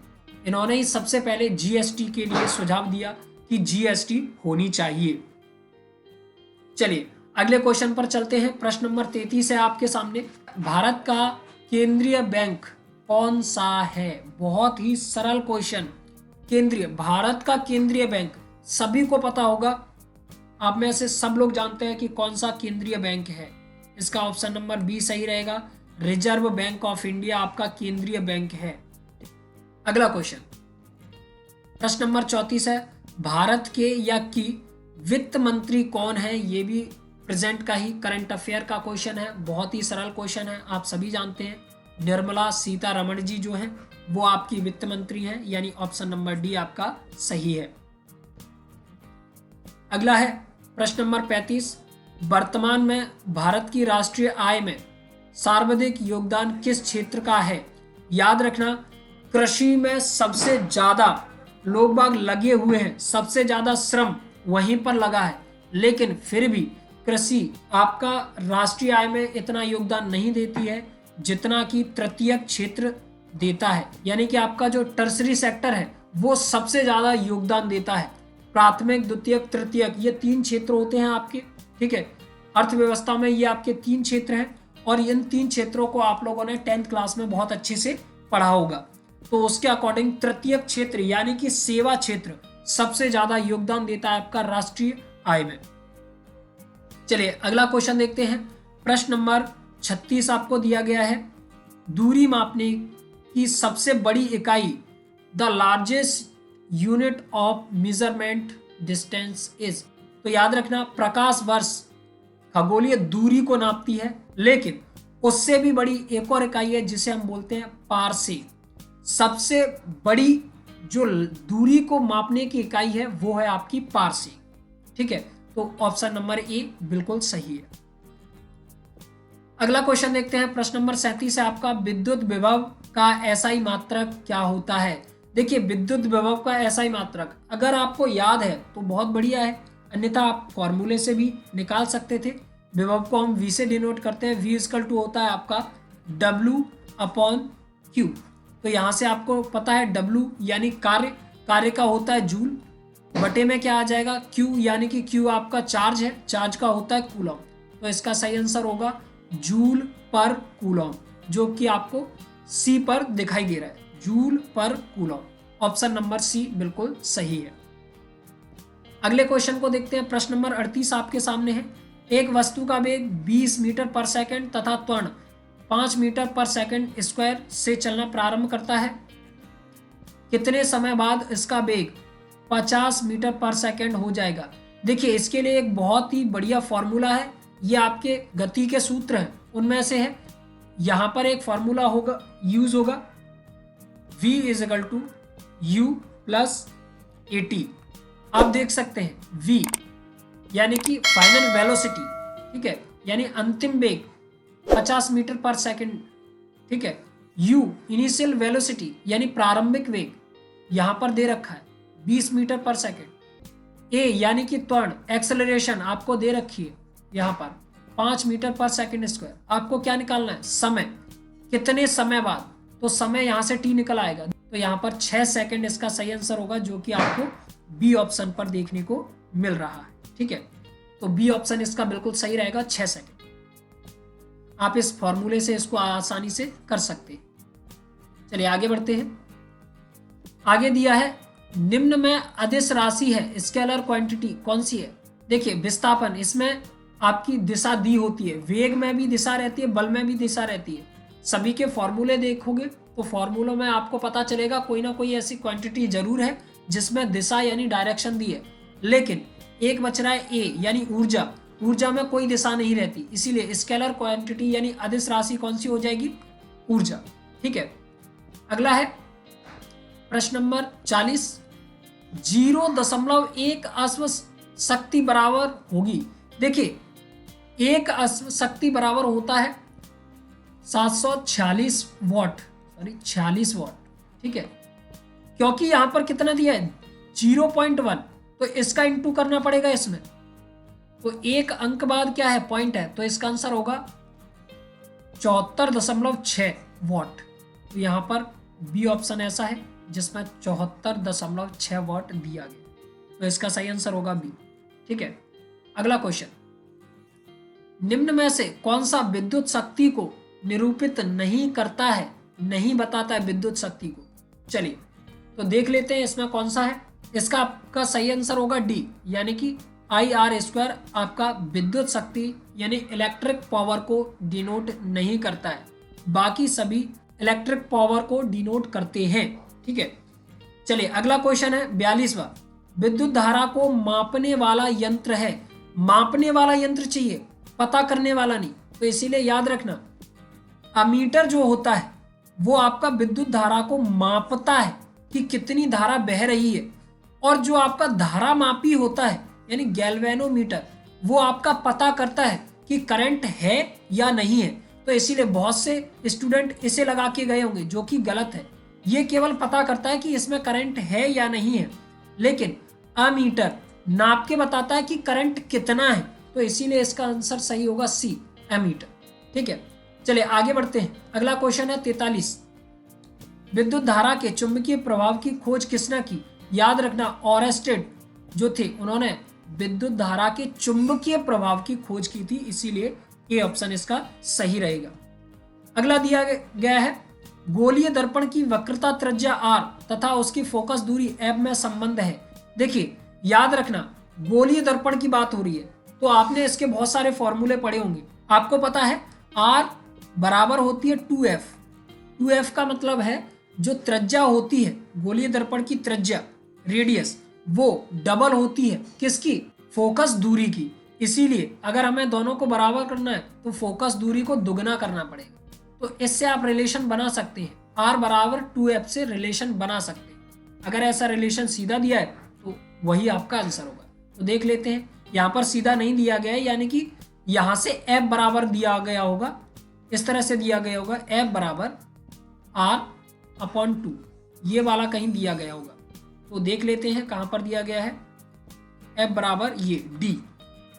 इन्होंने ही सबसे पहले जीएसटी के लिए सुझाव दिया कि जीएसटी होनी चाहिए। चलिए अगले क्वेश्चन पर चलते हैं। प्रश्न नंबर 33 है आपके सामने। भारत का केंद्रीय बैंक कौन सा है? बहुत ही सरल क्वेश्चन। भारत का केंद्रीय बैंक सभी को पता होगा, आप में से सब लोग जानते हैं कि कौन सा केंद्रीय बैंक है। इसका ऑप्शन नंबर बी सही रहेगा। रिजर्व बैंक ऑफ इंडिया आपका केंद्रीय बैंक है। अगला क्वेश्चन, प्रश्न नंबर 34 है। भारत के या की वित्त मंत्री कौन है? ये भी प्रेजेंट का ही करंट अफेयर का क्वेश्चन है। बहुत ही सरल क्वेश्चन है, आप सभी जानते हैं। निर्मला सीतारमण जी जो हैं वो आपकी वित्त मंत्री हैं, यानी ऑप्शन नंबर डी आपका सही है। अगला है प्रश्न नंबर 35। वर्तमान में भारत की राष्ट्रीय आय में सर्वाधिक योगदान किस क्षेत्र का है? याद रखना, कृषि में सबसे ज्यादा लोग बाग लगे हुए हैं, सबसे ज्यादा श्रम वहीं पर लगा है, लेकिन फिर भी कृषि आपका राष्ट्रीय आय में इतना योगदान नहीं देती है जितना कि तृतीयक क्षेत्र देता है। यानी कि आपका जो टर्सरी सेक्टर है वो सबसे ज्यादा योगदान देता है। प्राथमिक, द्वितीयक, तृतीयक, ये 3 क्षेत्र होते हैं आपके, ठीक है। अर्थव्यवस्था में ये आपके 3 क्षेत्र हैं और इन 3 क्षेत्रों को आप लोगों ने 10th क्लास में बहुत अच्छे से पढ़ा होगा। तो उसके अकॉर्डिंग तृतीयक क्षेत्र यानी कि सेवा क्षेत्र सबसे ज्यादा योगदान देता है आपका राष्ट्रीय आय में। चलिए अगला क्वेश्चन देखते हैं। प्रश्न नंबर 36 आपको दिया गया है। दूरी मापने की सबसे बड़ी इकाई, the largest unit of measurement distance is. तो याद रखना, प्रकाश वर्ष खगोलीय दूरी को नापती है, लेकिन उससे भी बड़ी एक और इकाई है जिसे हम बोलते हैं पारसे। सबसे बड़ी जो दूरी को मापने की इकाई है वो है आपकी पारसे, ठीक है। तो ऑप्शन नंबर ए बिल्कुल सही है। अगला क्वेश्चन देखते हैं। प्रश्न नंबर 37 है आपका। विद्युत विभव का एसआई मात्रक क्या होता है? देखिए, विद्युत विभव का एसआई मात्रक अगर आपको याद है तो बहुत बढ़िया है, अन्यथा आप फॉर्मूले से भी निकाल सकते थे। विभव को हम V से डिनोट करते हैं। V इक्वल टू होता है आपका W अपॉन Q। तो यहाँ से आपको पता है W यानी कार्य का होता है जूल, बटे में क्या आ जाएगा Q, यानी कि Q आपका चार्ज है, चार्ज का होता है कूलम। तो इसका सही आंसर होगा जूल पर कूलम, जो कि आपको C पर दिखाई दे रहा है, जूल पर कूलम। ऑप्शन नंबर सी बिल्कुल सही है। अगले क्वेश्चन को देखते हैं। प्रश्न नंबर 38 आपके सामने है। एक वस्तु का वेग 20 मीटर पर सेकंड तथा त्वरण 5 मीटर पर सेकंड स्क्वायर से चलना प्रारंभ करता है। कितने समय बाद इसका वेग 50 मीटर पर सेकंड हो जाएगा? देखिए, इसके लिए एक बहुत ही बढ़िया फॉर्मूला है, ये आपके गति के सूत्र हैं उनमें से है। यहां पर एक फॉर्मूला होगा, यूज होगा, v is equal to u plus at। आप देख सकते हैं v यानी कि फाइनल वेलोसिटी, ठीक है, यानी अंतिम वेग 50 मीटर पर सेकंड, ठीक है। u इनिशियल वेलोसिटी यानी प्रारंभिक वेग यहां पर दे रखा है 20 मीटर पर सेकंड। a यानी कि त्वरण एक्सेलरेशन आपको दे रखी है यहां पर 5 मीटर पर सेकंड स्क्वायर। आपको क्या निकालना है? समय, कितने समय बाद, तो समय यहां से t निकल आएगा, तो यहां पर 6 सेकंड इसका सही आंसर होगा, जो कि आपको बी ऑप्शन पर देखने को मिल रहा है, ठीक है। तो बी ऑप्शन इसका बिल्कुल सही रहेगा, 6 सेकंड। आप इस फॉर्मूले से इसको आसानी से कर सकते हैं। चलिए आगे बढ़ते हैं। आगे दिया है निम्न में अदिश राशि है स्केलर क्वांटिटी कौन सी है? देखिए, विस्थापन, इसमें आपकी दिशा दी होती है, वेग में भी दिशा रहती है, बल में भी दिशा रहती है। सभी के फॉर्मूले देखोगे तो फॉर्मूलों में आपको पता चलेगा कोई ना कोई ऐसी क्वांटिटी जरूर है जिसमें दिशा यानी डायरेक्शन दी है, लेकिन एक बच रहा है ए यानी ऊर्जा। ऊर्जा में कोई दिशा नहीं रहती, इसीलिए स्केलर क्वांटिटी यानी अदिश राशि कौन सी हो जाएगी? ऊर्जा, ठीक है। अगला है प्रश्न नंबर 40। 0.1 अश्व शक्ति बराबर होगी। देखिए, एक अश्व शक्ति बराबर होता है 746 वॉट, सॉरी 46 वॉट, ठीक है। क्योंकि यहां पर कितना दिया है 0.1, तो इसका इंटू करना पड़ेगा इसमें, तो एक अंक बाद क्या है? पॉइंट है, तो इसका आंसर होगा 74.6 वॉट। तो यहां पर बी ऑप्शन ऐसा है जिसमें 74.6 वॉट दिया गया, तो इसका सही आंसर होगा बी, ठीक है। अगला क्वेश्चन, निम्न में से कौन सा विद्युत शक्ति को निरूपित नहीं करता है, नहीं बताता है विद्युत शक्ति को? चलिए तो देख लेते हैं इसमें कौन सा है। इसका आपका सही आंसर होगा डी, यानी कि IR² आपका विद्युत शक्ति यानी इलेक्ट्रिक पावर को डिनोट नहीं करता है, बाकी सभी इलेक्ट्रिक पावर को डिनोट करते हैं। ठीक है, चलिए अगला क्वेश्चन है 42वां। विद्युत धारा को मापने वाला यंत्र है, मापने वाला यंत्र चाहिए, पता करने वाला नहीं, तो इसीलिए याद रखना अमीटर जो होता है वो आपका विद्युत धारा को मापता है कि कितनी धारा बह रही है, और जो आपका धारा मापी होता है यानी गैल्वेनोमीटर वो आपका पता करता है कि करंट है या नहीं है। तो इसीलिए बहुत से स्टूडेंट इसे लगा के गए होंगे, जो कि गलत है। ये केवल पता करता है कि इसमें करंट है या नहीं है, लेकिन अमीटर नाप के बताता है कि करंट कितना है। तो इसीलिए इसका आंसर सही होगा सी, एमीटर। ठीक है, चलिए आगे बढ़ते हैं। अगला क्वेश्चन है 43। विद्युत धारा के चुंबकीय प्रभाव की खोज किसने की? याद रखना ऑरेस्टेड जो थे उन्होंने विद्युत धारा के चुंबकीय प्रभाव की खोज की थी, इसीलिए ए ऑप्शन इसका सही रहेगा। अगला दिया गया है गोलीय दर्पण की वक्रता त्रिज्या r तथा उसकी फोकस दूरी f में संबंध है। देखिए याद रखना गोलीय दर्पण की बात हो रही है, तो आपने इसके बहुत सारे फॉर्मूले पढ़े होंगे। आपको पता है r बराबर होती है 2f। 2f का मतलब है जो त्रिज्या होती है गोलीय दर्पण की त्रिज्या, रेडियस, वो डबल होती है किसकी? फोकस दूरी की। इसीलिए अगर हमें दोनों को बराबर करना है तो फोकस दूरी को दुगना करना पड़ेगा। तो इससे आप रिलेशन बना सकते हैं, r बराबर 2f से रिलेशन बना सकते हैं। अगर ऐसा रिलेशन सीधा दिया है तो वही आपका आंसर होगा। तो देख लेते हैं, यहाँ पर सीधा नहीं दिया गया है, यानी कि यहाँ से f बराबर दिया गया होगा, इस तरह से दिया गया होगा f बराबर r/2, ये वाला कहीं दिया गया होगा। तो देख लेते हैं कहाँ पर दिया गया है। f बराबर ये d,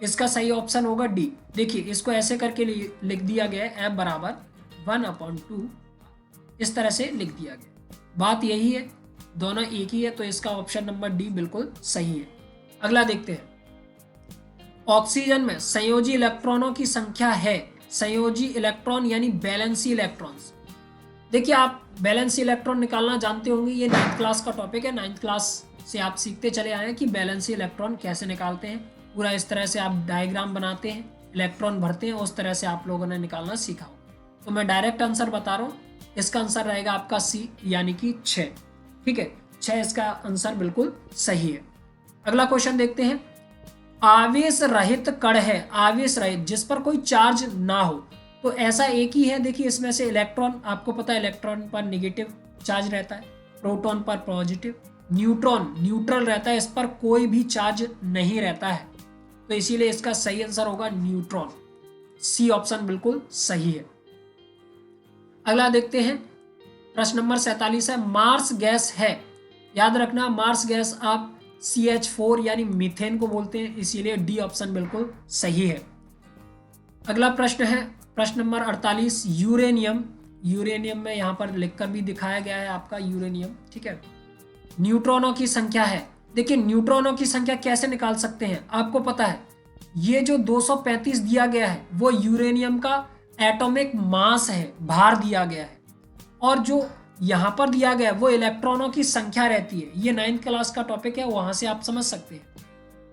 इसका सही ऑप्शन होगा डी। देखिए इसको ऐसे करके लिख दिया गया है, f बराबर 1/2, इस तरह से लिख दिया गया। बात यही है, दोनों एक ही है, तो इसका ऑप्शन नंबर डी बिल्कुल सही है। अगला देखते हैं, ऑक्सीजन में संयोजी इलेक्ट्रॉनों की संख्या है। संयोजी इलेक्ट्रॉन यानी बैलेंसी इलेक्ट्रॉन्स। देखिए आप बैलेंसी इलेक्ट्रॉन निकालना जानते होंगे, ये 9th क्लास का टॉपिक है। 9th क्लास से आप सीखते चले आए हैं कि बैलेंसी इलेक्ट्रॉन कैसे निकालते हैं। पूरा इस तरह से आप डायग्राम बनाते हैं, इलेक्ट्रॉन भरते हैं, उस तरह से आप लोगों ने निकालना सीखा हो। तो मैं डायरेक्ट आंसर बता रहा हूँ, इसका आंसर रहेगा आपका सी, यानी कि 6। ठीक है, 6 इसका आंसर बिल्कुल सही है। अगला क्वेश्चन देखते हैं, आवेश रहित कण है, आवेश रहित जिस पर कोई चार्ज ना हो, तो ऐसा एक ही है। देखिए इसमें से इलेक्ट्रॉन, आपको पता है इलेक्ट्रॉन पर नेगेटिव चार्ज रहता है, प्रोटॉन पर पॉजिटिव, न्यूट्रॉन न्यूट्रल रहता है, इस पर कोई भी चार्ज नहीं रहता है। तो इसीलिए इसका सही आंसर होगा न्यूट्रॉन, सी ऑप्शन बिल्कुल सही है। अगला देखते हैं, प्रश्न नंबर 47 है, मार्स गैस है। याद रखना मार्स गैस आप CH4 यानी मीथेन को बोलते हैं, इसीलिए डी ऑप्शन बिल्कुल सही है। अगला प्रश्न है प्रश्न नंबर 48, यूरेनियम। यूरेनियम में यहाँ पर लिखकर भी दिखाया गया है आपका यूरेनियम। ठीक है, न्यूट्रॉनों की संख्या है। देखिए न्यूट्रॉनों की संख्या कैसे निकाल सकते हैं, आपको पता है ये जो 235 दिया गया है वो यूरेनियम का एटॉमिक मास है, भार दिया गया है, और जो यहाँ पर दिया गया है वो इलेक्ट्रॉनों की संख्या रहती है। ये 9th क्लास का टॉपिक है, वहां से आप समझ सकते हैं।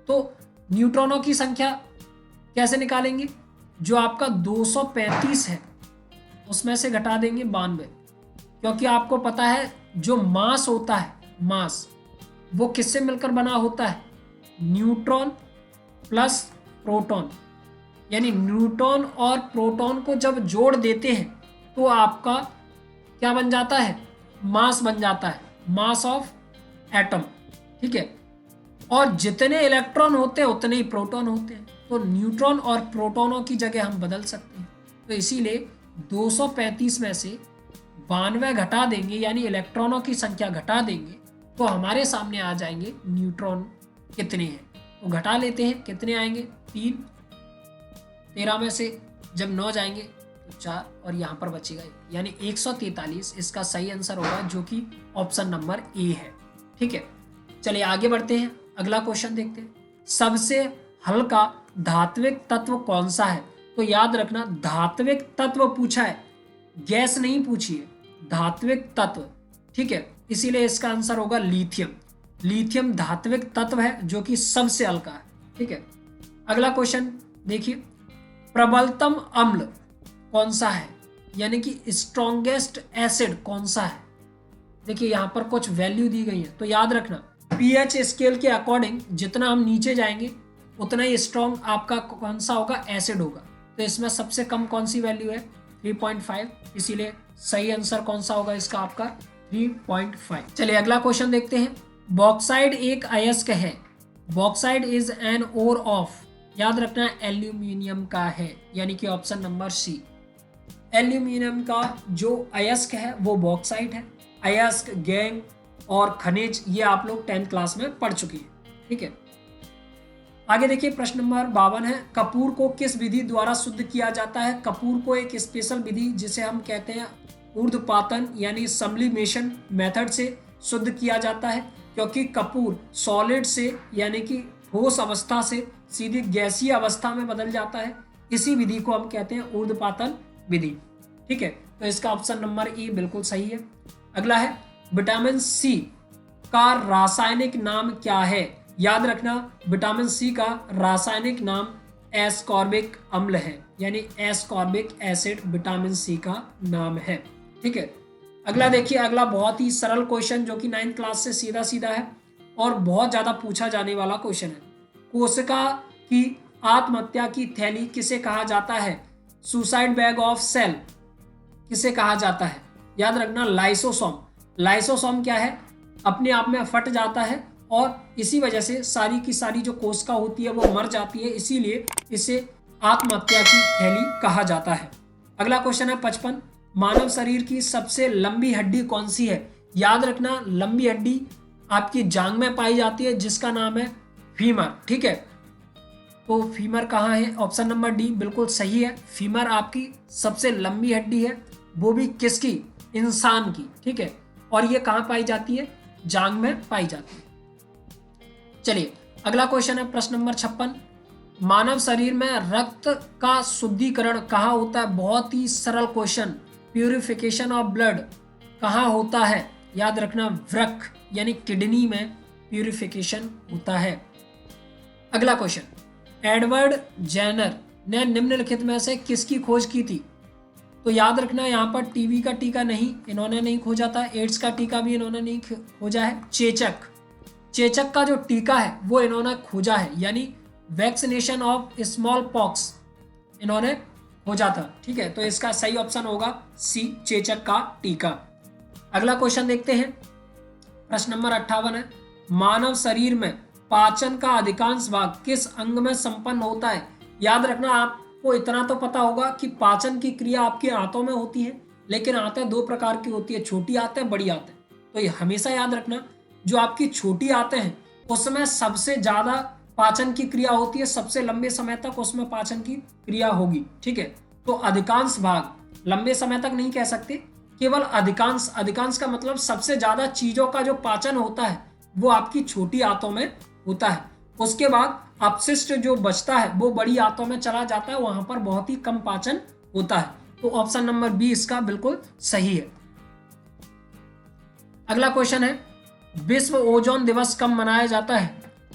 तो न्यूट्रॉनों की संख्या कैसे निकालेंगे, जो आपका 235 है उसमें से घटा देंगे 92, क्योंकि आपको पता है जो मास होता है, मास वो किससे मिलकर बना होता है, न्यूट्रॉन प्लस प्रोटॉन। यानी न्यूट्रॉन और प्रोटॉन को जब जोड़ देते हैं तो आपका क्या बन जाता है, मास बन जाता है, मास ऑफ एटम। ठीक है, और जितने इलेक्ट्रॉन होते हैं उतने ही प्रोटॉन होते हैं, तो न्यूट्रॉन और प्रोटॉनों की जगह हम बदल सकते हैं। तो इसीलिए 235 में से 92 घटा देंगे, यानी इलेक्ट्रॉनों की संख्या घटा देंगे, तो हमारे सामने आ जाएंगे न्यूट्रॉन कितने हैं। तो घटा लेते हैं, कितने आएंगे, 3, 13 में से जब 9 जाएंगे तो 4, और यहाँ पर बचेगा यानी 143 इसका सही आंसर होगा, जो कि ऑप्शन नंबर ए है। ठीक है, चलिए आगे बढ़ते हैं, अगला क्वेश्चन देखते हैं। सबसे हल्का धात्विक तत्व कौन सा है? तो याद रखना धात्विक तत्व पूछा है, गैस नहीं पूछी है, धात्विक तत्व, ठीक है। इसीलिए इसका आंसर होगा लिथियम। लिथियम धात्विक तत्व है जो कि सबसे हल्का है, ठीक है। अगला क्वेश्चन देखिए, प्रबलतम अम्ल कौन सा है, यानी कि स्ट्रॉन्गेस्ट एसिड कौन सा है। देखिए यहाँ पर कुछ वैल्यू दी गई है, तो याद रखना पीएच स्केल के अकॉर्डिंग जितना हम नीचे जाएंगे उतना ही स्ट्रॉन्ग आपका कौन सा होगा, एसिड होगा। तो इसमें सबसे कम कौन सी वैल्यू है, 3.5, इसीलिए सही आंसर कौन सा होगा इसका, आपका 3.5। चलिए अगला क्वेश्चन देखते हैं। बॉक्साइड एक अयस्क है, bauxite is an ore of, याद रखना एल्यूमिनियम का है, यानी कि ऑप्शन नंबर सी। एल्यूमिनियम का जो अयस्क है वो बॉक्साइड है। अयस्क, गैंग और खनिज ये आप लोग 10th क्लास में पढ़ चुकी है, ठीक है। आगे देखिए प्रश्न नंबर 52 है, कपूर को किस विधि द्वारा शुद्ध किया जाता है। कपूर को एक स्पेशल विधि जिसे हम कहते हैं ऊर्ध्वपातन यानी सब्लिमेशन मेथड से शुद्ध किया जाता है, क्योंकि कपूर सॉलिड से यानी कि ठोस अवस्था से सीधी गैसीय अवस्था में बदल जाता है। इसी विधि को हम कहते हैं ऊर्ध्वपातन विधि, ठीक है। तो इसका ऑप्शन नंबर ई बिल्कुल सही है। अगला है विटामिन सी का रासायनिक नाम क्या है। याद रखना विटामिन सी का रासायनिक नाम एस्कॉर्बिक अम्ल है, यानी एस्कॉर्बिक एसिड विटामिन सी का नाम है, ठीक है। अगला देखिए, अगला बहुत ही सरल क्वेश्चन जो कि 9th क्लास से सीधा सीधा है और बहुत ज्यादा पूछा जाने वाला क्वेश्चन है। कोशिका की आत्महत्या की थैली किसे कहा जाता है। सुसाइड बैग ऑफ सेल किसे कहा जाता है। याद रखना लाइसोसोम। लाइसोसोम क्या है, अपने आप में फट जाता है और इसी वजह से सारी की सारी जो कोशिका होती है वो मर जाती है, इसीलिए इसे आत्महत्या की थैली कहा जाता है। अगला क्वेश्चन है 55, मानव शरीर की सबसे लंबी हड्डी कौन सी है। याद रखना लंबी हड्डी आपकी जांघ में पाई जाती है जिसका नाम है फीमर, ठीक है। तो फीमर कहाँ है, ऑप्शन नंबर डी बिल्कुल सही है। फीमर आपकी सबसे लंबी हड्डी है, वो भी किसकी, इंसान की, ठीक है। और ये कहाँ पाई जाती है, जांघ में पाई जाती है। चलिए अगला क्वेश्चन है प्रश्न नंबर 56, मानव शरीर में रक्त का शुद्धिकरण कहाँ होता है। बहुत ही सरल क्वेश्चन, प्यूरिफिकेशन ऑफ ब्लड कहाँ होता है। याद रखना वृक्क यानी किडनी में प्यूरिफिकेशन होता है। अगला क्वेश्चन, एडवर्ड जेनर ने निम्नलिखित में से किसकी खोज की थी। तो याद रखना यहाँ पर टीबी का टीका नहीं, इन्होंने नहीं खोजा था। एड्स का टीका भी इन्होंने नहीं खोजा है। चेचक का जो टीका है वो इन्होंने खोजा है, यानी वैक्सीनेशन ऑफ स्मॉल पॉक्स इन्होंने खोजा था, ठीक है। तो इसका सही ऑप्शन होगा सी, चेचक का टीका। अगला क्वेश्चन देखते हैं, प्रश्न नंबर 58 है, मानव शरीर में पाचन का अधिकांश भाग किस अंग में संपन्न होता है। याद रखना आपको इतना तो पता होगा कि पाचन की क्रिया आपके आंतों में होती है, लेकिन आंतें दो प्रकार की होती है, छोटी आंतें, बड़ी आंतें। तो ये हमेशा याद रखना जो आपकी छोटी आंतें हैं उसमें सबसे ज्यादा पाचन की क्रिया होती है, सबसे लंबे समय तक उसमें पाचन की क्रिया होगी, ठीक है। तो अधिकांश भाग, लंबे समय तक नहीं कह सकते, केवल अधिकांश। अधिकांश का मतलब सबसे ज्यादा चीजों का जो पाचन होता है वो आपकी छोटी आंतों में होता है। उसके बाद अपशिष्ट जो बचता है वो बड़ी आंतों में चला जाता है, वहां पर बहुत ही कम पाचन होता है। तो ऑप्शन नंबर बी इसका बिल्कुल सही है। अगला क्वेश्चन है, विश्व ओजोन दिवस कब मनाया जाता है।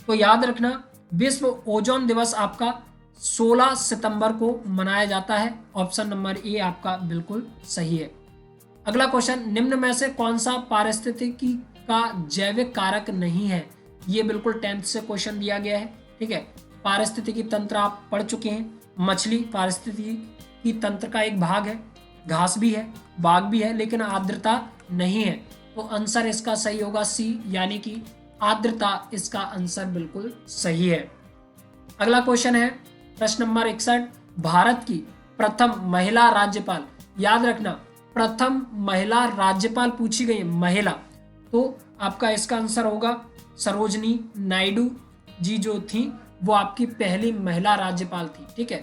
तो याद रखना विश्व ओजोन दिवस आपका 16 सितंबर को मनाया जाता है। ऑप्शन नंबर ए आपका बिल्कुल सही है। अगला क्वेश्चन, निम्न में से कौन सा पारिस्थितिकी का जैविक कारक नहीं है। ये बिल्कुल 10th से क्वेश्चन दिया गया है, ठीक है। पारिस्थितिकी तंत्र आप पढ़ चुके हैं, मछली पारिस्थितिकी तंत्र का एक भाग है, घास भी है, बाघ भी है, लेकिन आर्द्रता नहीं है। तो आंसर इसका सही होगा सी, यानी कि आर्द्रता इसका आंसर बिल्कुल सही है। अगला क्वेश्चन है प्रश्न नंबर 61, भारत की प्रथम महिला राज्यपाल। याद रखना प्रथम महिला राज्यपाल पूछी गई महिला, तो आपका इसका आंसर होगा सरोजनी नायडू जी जो थी वो आपकी पहली महिला राज्यपाल थी, ठीक है।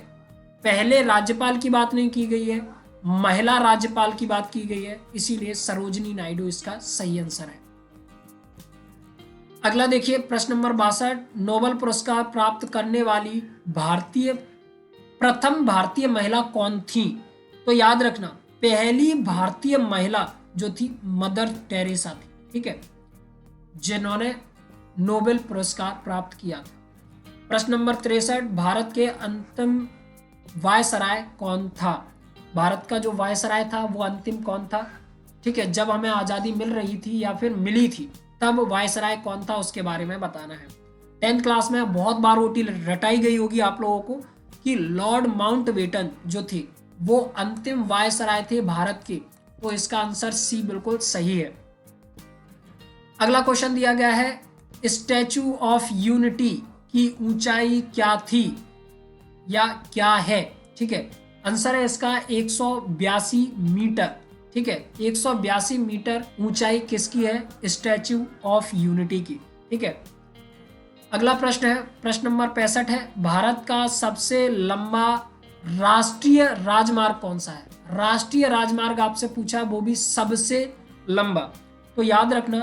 पहले राज्यपाल की बात नहीं की गई है, महिला राज्यपाल की बात की गई है, इसीलिए सरोजनी नायडू इसका सही आंसर है। अगला देखिए प्रश्न नंबर 62, नोबेल पुरस्कार प्राप्त करने वाली भारतीय प्रथम भारतीय महिला कौन थी? तो याद रखना पहली भारतीय महिला जो थी मदर टेरेसा थी, ठीक है, जिन्होंने नोबेल पुरस्कार प्राप्त किया था। प्रश्न नंबर 63, भारत के अंतिम वायसराय कौन था? भारत का जो वायसराय था वो अंतिम कौन था? ठीक है, जब हमें आजादी मिल रही थी या फिर मिली थी तब वायसराय कौन था उसके बारे में बताना है। 10th क्लास में बहुत बार ओटी रटाई गई होगी आप लोगों को कि लॉर्ड माउंटबेटन जो थे वो अंतिम वायसराय थे भारत के, तो इसका आंसर सी बिल्कुल सही है। अगला क्वेश्चन दिया गया है, स्टैचू ऑफ यूनिटी की ऊंचाई क्या थी या क्या है? ठीक है, आंसर है इसका 182 मीटर। ठीक है, 182 मीटर ऊंचाई किसकी है? स्टैचू ऑफ यूनिटी की। ठीक है, अगला प्रश्न है, प्रश्न नंबर 65 है, भारत का सबसे लंबा राष्ट्रीय राजमार्ग कौन सा है? राष्ट्रीय राजमार्ग आपसे पूछा, वो भी सबसे लंबा, तो याद रखना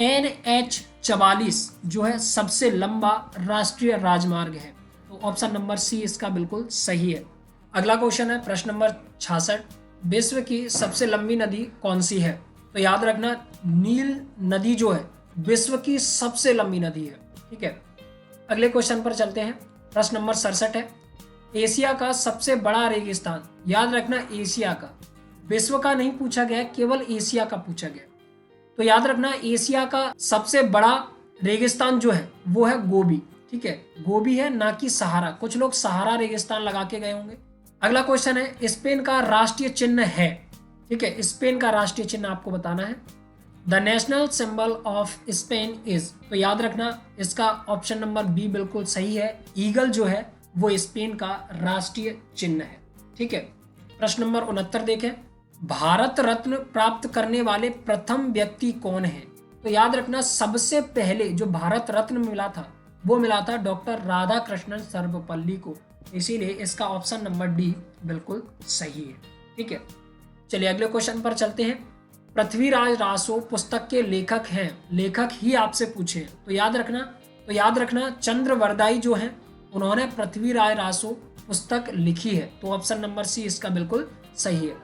NH44 जो है सबसे लंबा राष्ट्रीय राजमार्ग है, तो ऑप्शन नंबर सी इसका बिल्कुल सही है। अगला क्वेश्चन है प्रश्न नंबर 66, विश्व की सबसे लंबी नदी कौन सी है? तो याद रखना नील नदी जो है विश्व की सबसे लंबी नदी है। ठीक है, अगले क्वेश्चन पर चलते हैं। प्रश्न नंबर 67 है, एशिया का सबसे बड़ा रेगिस्तान, याद रखना एशिया का, विश्व का नहीं पूछा गया, केवल एशिया का पूछा गया, तो याद रखना एशिया का सबसे बड़ा रेगिस्तान जो है वो है गोबी। ठीक है, गोबी है, ना कि सहारा। कुछ लोग सहारा रेगिस्तान लगा के गए होंगे। अगला क्वेश्चन है, स्पेन का राष्ट्रीय चिन्ह है। ठीक है, स्पेन का राष्ट्रीय चिन्ह आपको बताना है। The national symbol of Spain is, तो याद रखना इसका ऑप्शन नंबर बी बिल्कुल सही है, ईगल जो है वो स्पेन का राष्ट्रीय चिन्ह है। ठीक है, प्रश्न नंबर 69 देखें, भारत रत्न प्राप्त करने वाले प्रथम व्यक्ति कौन है? तो याद रखना सबसे पहले जो भारत रत्न मिला था वो मिला था डॉक्टर राधा कृष्णन सर्वपल्ली को, इसीलिए इसका ऑप्शन नंबर डी बिल्कुल सही है। ठीक है, चलिए अगले क्वेश्चन पर चलते हैं। पृथ्वीराज रासो पुस्तक के लेखक हैं, लेखक ही आपसे पूछे, तो याद रखना चंद्रवरदाई जो है उन्होंने पृथ्वीराज रासो पुस्तक लिखी है, तो ऑप्शन नंबर सी इसका बिल्कुल सही है।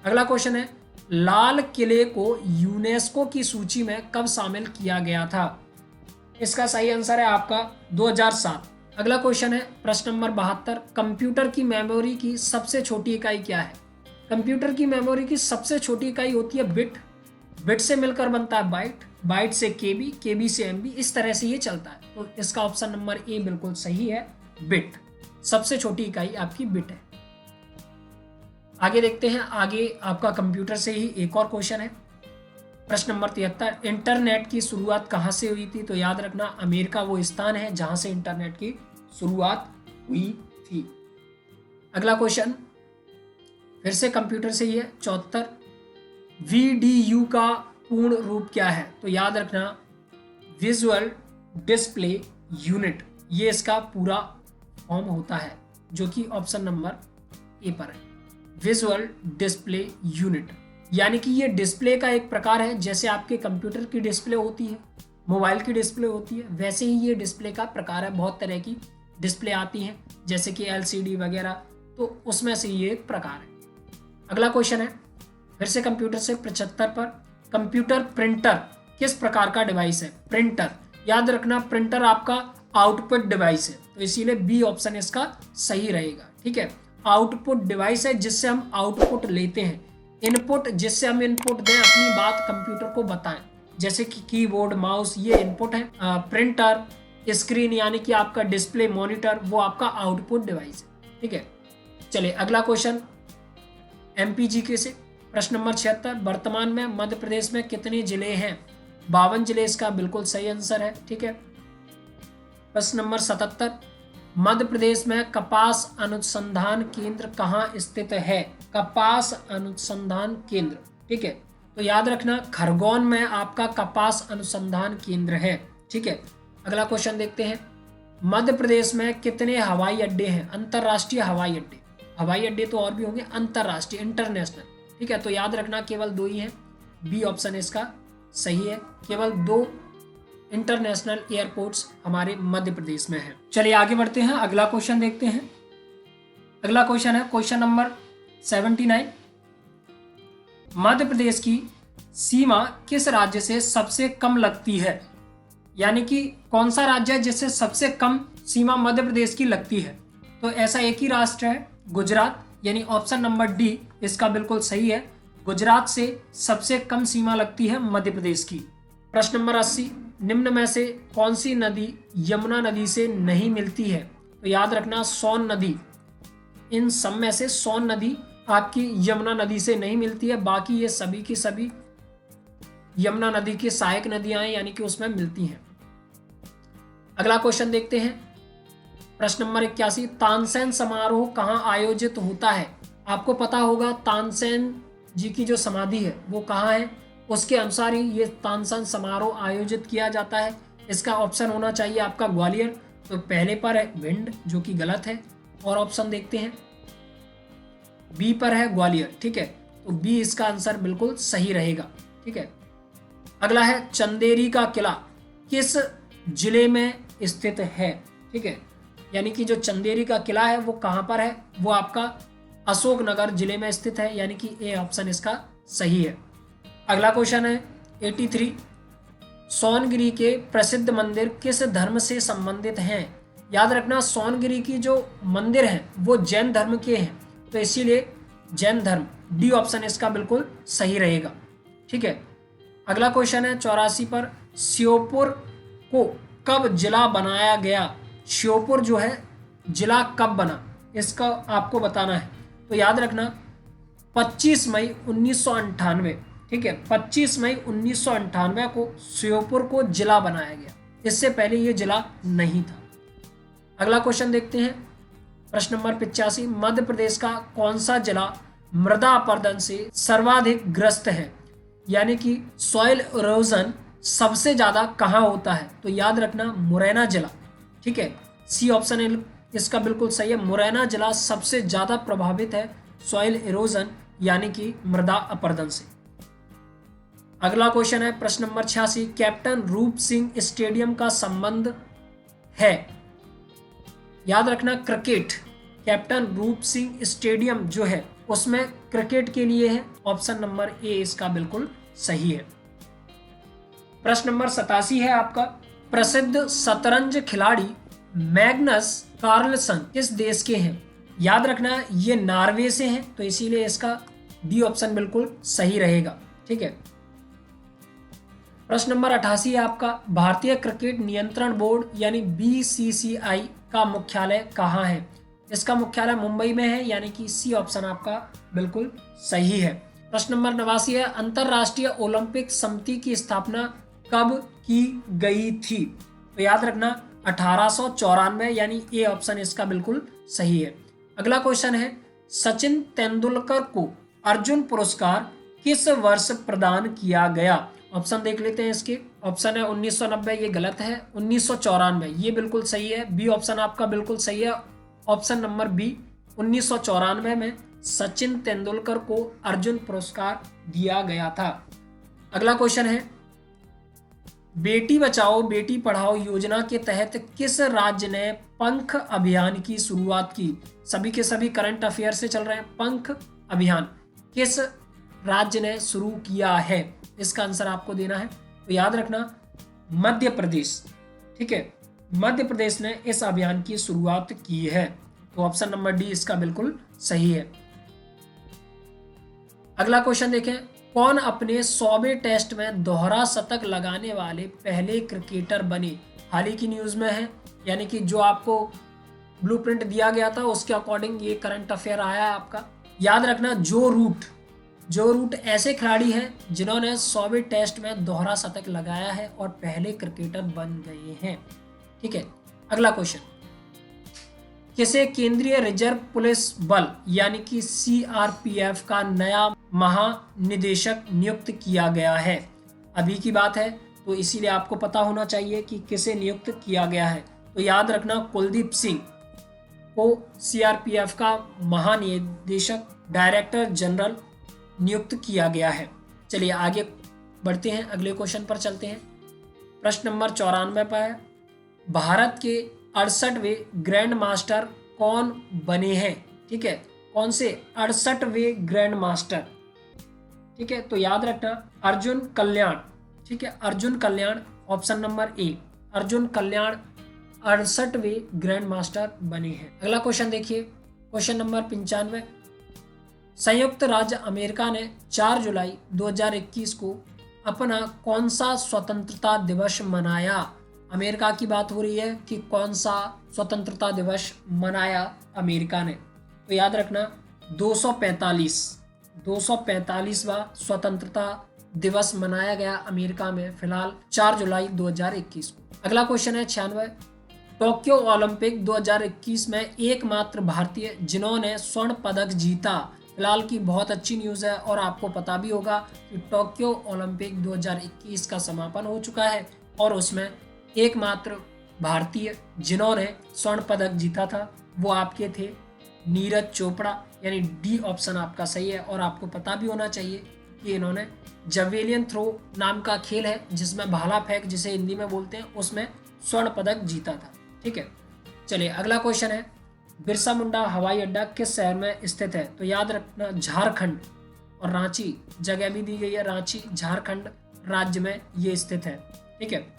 अगला क्वेश्चन है, लाल किले को यूनेस्को की सूची में कब शामिल किया गया था? इसका सही आंसर है आपका 2007। अगला क्वेश्चन है प्रश्न नंबर 72, कंप्यूटर की मेमोरी की सबसे छोटी इकाई क्या है? कंप्यूटर की मेमोरी की सबसे छोटी इकाई होती है बिट, बिट से मिलकर बनता है बाइट, बाइट से केबी, केबी से एमबी, इस तरह से ये चलता है, तो इसका ऑप्शन नंबर ए बिल्कुल सही है, बिट, सबसे छोटी इकाई आपकी बिट है। आगे देखते हैं, आगे आपका कंप्यूटर से ही एक और क्वेश्चन है। प्रश्न नंबर 73, इंटरनेट की शुरुआत कहाँ से हुई थी? तो याद रखना अमेरिका वो स्थान है जहां से इंटरनेट की शुरुआत हुई थी। अगला क्वेश्चन फिर से कंप्यूटर से ही है, 74, VDU का पूर्ण रूप क्या है? तो याद रखना विजुअल डिस्प्ले यूनिट, ये इसका पूरा फॉर्म होता है, जो कि ऑप्शन नंबर ए पर है, विजुअल डिस्प्ले यूनिट, यानी कि ये डिस्प्ले का एक प्रकार है। जैसे आपके कंप्यूटर की डिस्प्ले होती है, मोबाइल की डिस्प्ले होती है, वैसे ही ये डिस्प्ले का प्रकार है। बहुत तरह की डिस्प्ले आती हैं जैसे कि LCD वगैरह, तो उसमें से ये एक प्रकार है। अगला क्वेश्चन है फिर से कंप्यूटर से 75 पर, कंप्यूटर प्रिंटर किस प्रकार का डिवाइस है? प्रिंटर, याद रखना प्रिंटर आपका आउटपुट डिवाइस है, तो इसीलिए बी ऑप्शन इसका सही रहेगा। ठीक है, आउटपुट डिवाइस है जिससे हम आउटपुट लेते हैं, इनपुट जिससे हम इनपुट दें, अपनी बात कंप्यूटर को बताएं, जैसे कि कीबोर्ड, माउस, ये इनपुट है। प्रिंटर, स्क्रीन यानी कि आपका डिस्प्ले, मॉनिटर, वो आपका आउटपुट डिवाइस है। ठीक है, चलिए अगला क्वेश्चन MPGK से, प्रश्न नंबर 76, वर्तमान में मध्य प्रदेश में कितने जिले हैं? 52 जिले इसका बिल्कुल सही आंसर है। ठीक है, प्रश्न नंबर 77, मध्य प्रदेश में कपास अनुसंधान केंद्र कहाँ स्थित है? कपास अनुसंधान केंद्र, ठीक है, तो याद रखना खरगोन में आपका कपास अनुसंधान केंद्र है। ठीक है, अगला क्वेश्चन देखते हैं, मध्य प्रदेश में कितने हवाई अड्डे हैं? अंतरराष्ट्रीय हवाई अड्डे, हवाई अड्डे तो और भी होंगे, अंतरराष्ट्रीय, इंटरनेशनल। ठीक है, तो याद रखना केवल 2 ही हैं, बी ऑप्शन इसका सही है, केवल 2 इंटरनेशनल एयरपोर्ट्स हमारे मध्य प्रदेश में है। चलिए आगे बढ़ते हैं, अगला क्वेश्चन देखते हैं। अगला क्वेश्चन है क्वेश्चन नंबर 79। मध्य प्रदेश की सीमा किस राज्य से सबसे कम लगती है? यानी कि कौन सा राज्य है जिससे सबसे कम सीमा मध्य प्रदेश की लगती है? तो ऐसा एक ही राष्ट्र है, गुजरात, यानी ऑप्शन नंबर डी इसका बिल्कुल सही है। गुजरात से सबसे कम सीमा लगती है मध्य प्रदेश की। प्रश्न नंबर 80, निम्न में से कौन सी नदी यमुना नदी से नहीं मिलती है? तो याद रखना सोन नदी, इन सब में से सोन नदी आपकी यमुना नदी से नहीं मिलती है, बाकी ये सभी की सभी यमुना नदी की सहायक नदियां हैं, यानी कि उसमें मिलती हैं। अगला क्वेश्चन देखते हैं, प्रश्न नंबर 81, तानसेन समारोह कहाँ आयोजित होता है? आपको पता होगा तानसेन जी की जो समाधि है वो कहाँ है, उसके अनुसार ही ये तानसेन समारोह आयोजित किया जाता है। इसका ऑप्शन होना चाहिए आपका ग्वालियर, तो पहले पर है भिंड जो कि गलत है, और ऑप्शन देखते हैं बी पर है ग्वालियर। ठीक है, तो बी इसका आंसर बिल्कुल सही रहेगा। ठीक है, अगला है चंदेरी का किला किस जिले में स्थित है? ठीक है, यानी कि जो चंदेरी का किला है वो कहाँ पर है? वो आपका अशोकनगर जिले में स्थित है, यानी कि ए ऑप्शन इसका सही है। अगला क्वेश्चन है 83, सोनगिरी के प्रसिद्ध मंदिर किस धर्म से संबंधित हैं? याद रखना सोनगिरी की जो मंदिर हैं वो जैन धर्म के हैं, तो इसीलिए जैन धर्म, डी ऑप्शन इसका बिल्कुल सही रहेगा। ठीक है, अगला क्वेश्चन है 84 पर, श्योपुर को कब जिला बनाया गया? श्योपुर जो है जिला कब बना, इसका आपको बताना है। तो याद रखना 25 मई 1998। ठीक है, 25 मई 1998 को श्योपुर को जिला बनाया गया, इससे पहले ये जिला नहीं था। अगला क्वेश्चन देखते हैं, प्रश्न नंबर 85, मध्य प्रदेश का कौन सा जिला मृदा अपरदन से सर्वाधिक ग्रस्त है? यानी कि सॉइल इरोजन सबसे ज्यादा कहाँ होता है? तो याद रखना मुरैना जिला। ठीक है, सी ऑप्शन इसका बिल्कुल सही है, मुरैना जिला सबसे ज्यादा प्रभावित है सॉइल इरोजन यानी कि मृदा अपरदन से। अगला क्वेश्चन है प्रश्न नंबर 86, कैप्टन रूप सिंह स्टेडियम का संबंध है? याद रखना क्रिकेट, कैप्टन रूप सिंह स्टेडियम जो है उसमें क्रिकेट के लिए है, ऑप्शन नंबर ए इसका बिल्कुल सही है। प्रश्न नंबर 87 है आपका, प्रसिद्ध शतरंज खिलाड़ी मैग्नस कार्लसन किस देश के हैं? याद रखना ये नॉर्वे से हैं, तो इसीलिए इसका डी ऑप्शन बिल्कुल सही रहेगा। ठीक है, प्रश्न नंबर 88 है आपका, भारतीय क्रिकेट नियंत्रण बोर्ड यानी BCCI का मुख्यालय कहाँ है? इसका मुख्यालय मुंबई में है, यानी कि सी ऑप्शन आपका बिल्कुल सही है। प्रश्न नंबर 89 है, अंतरराष्ट्रीय ओलंपिक समिति की स्थापना कब की गई थी? तो याद रखना 1894, यानी ए ऑप्शन इसका बिल्कुल सही है। अगला क्वेश्चन है, सचिन तेंदुलकर को अर्जुन पुरस्कार किस वर्ष प्रदान किया गया? ऑप्शन देख लेते हैं इसके। ऑप्शन है 1990, ये गलत है, 1994 ये बिल्कुल सही है, बी ऑप्शन आपका बिल्कुल सही है, ऑप्शन नंबर बी 1994 में सचिन तेंदुलकर को अर्जुन पुरस्कार दिया गया था। अगला क्वेश्चन है, बेटी बचाओ बेटी पढ़ाओ योजना के तहत किस राज्य ने पंख अभियान की शुरुआत की? सभी के सभी करंट अफेयर से चल रहे हैं। पंख अभियान किस राज्य ने शुरू किया है? इसका आंसर आपको देना है, तो याद रखना मध्य प्रदेश। ठीक है, मध्य प्रदेश ने इस अभियान की शुरुआत की है, तो ऑप्शन नंबर डी इसका बिल्कुल सही है। अगला क्वेश्चन देखें, कौन अपने 100वें टेस्ट में दोहरा शतक लगाने वाले पहले क्रिकेटर बने? हाल ही की न्यूज में है, यानी कि जो आपको ब्लूप्रिंट दिया गया था उसके अकॉर्डिंग ये करंट अफेयर आया है आपका। याद रखना जो रूट ऐसे खिलाड़ी हैं जिन्होंने 100वें टेस्ट में दोहरा शतक लगाया है और पहले क्रिकेटर बन गए हैं। ठीक है, अगला क्वेश्चन, किसे केंद्रीय रिजर्व पुलिस बल यानी कि CRPF का नया महानिदेशक नियुक्त किया गया है? अभी की बात है, तो इसीलिए आपको पता होना चाहिए कि किसे नियुक्त किया गया है। तो याद रखना कुलदीप सिंह को CRPF का महानिदेशक डायरेक्टर जनरल नियुक्त किया गया है। चलिए आगे बढ़ते हैं, अगले क्वेश्चन पर चलते हैं। प्रश्न नंबर 94 पर है, भारत के 68वें ग्रैंड मास्टर कौन बने हैं? ठीक है, कौन से 68वें ग्रैंड मास्टर, ठीक है। तो याद रखना अर्जुन कल्याण, ठीक है, Arjun Kalyan option number A, Arjun Kalyan 68वें ग्रैंड मास्टर बने हैं। अगला क्वेश्चन देखिए, क्वेश्चन नंबर 95, संयुक्त राज्य अमेरिका ने 4 जुलाई 2021 को अपना कौन सा स्वतंत्रता दिवस मनाया। अमेरिका की बात हो रही है कि कौन सा स्वतंत्रता दिवस मनाया अमेरिका ने। तो याद रखना 245वां स्वतंत्रता दिवस मनाया गया अमेरिका में फिलहाल 4 जुलाई 2021 को। अगला क्वेश्चन है 96, टोक्यो ओलंपिक 2021 में एकमात्र भारतीय जिन्होंने स्वर्ण पदक जीता। फिलहाल की बहुत अच्छी न्यूज़ है और आपको पता भी होगा कि टोक्यो ओलंपिक 2021 का समापन हो चुका है और उसमें एकमात्र भारतीय जिन्होंने स्वर्ण पदक जीता था वो आपके थे नीरज चोपड़ा, यानी डी ऑप्शन आपका सही है। और आपको पता भी होना चाहिए कि इन्होंने जवेलियन थ्रो नाम का खेल है जिसमें भाला फेंक जिसे हिंदी में बोलते हैं, उसमें स्वर्ण पदक जीता था, ठीक है। चलिए अगला क्वेश्चन है, बिरसा मुंडा हवाई अड्डा किस शहर में स्थित है। तो याद रखना झारखंड, और रांची जगह भी दी गई है, रांची झारखंड राज्य में ये स्थित है, ठीक है।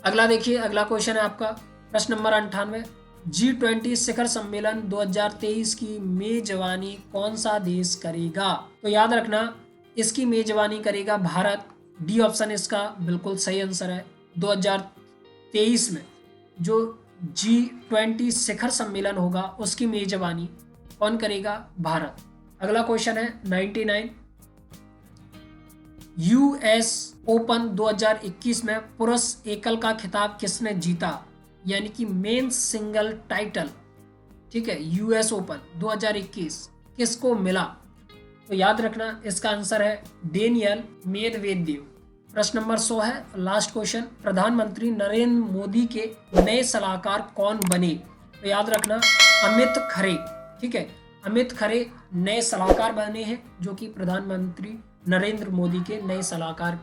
अगला देखिए, अगला क्वेश्चन है आपका प्रश्न नंबर 98, G20 शिखर सम्मेलन 2023 की मेजबानी कौन सा देश करेगा। तो याद रखना इसकी मेजबानी करेगा भारत, डी ऑप्शन इसका बिल्कुल सही आंसर है। 2023 में जो G20 शिखर सम्मेलन होगा उसकी मेजबानी कौन करेगा, भारत। अगला क्वेश्चन है 99, यूएस ओपन 2021 में पुरुष एकल का खिताब किसने जीता, यानी कि मेंस सिंगल टाइटल, ठीक है। यूएस ओपन 2021 किसको मिला। तो याद रखना इसका आंसर है डेनियल मेदवेदेव। प्रश्न नंबर 100 है लास्ट क्वेश्चन, प्रधानमंत्री नरेंद्र मोदी के नए सलाहकार कौन बने। तो याद रखना अमित खरे, ठीक है, अमित खरे नए सलाहकार बने हैं जो कि प्रधानमंत्री नरेंद्र मोदी के नए सलाहकार।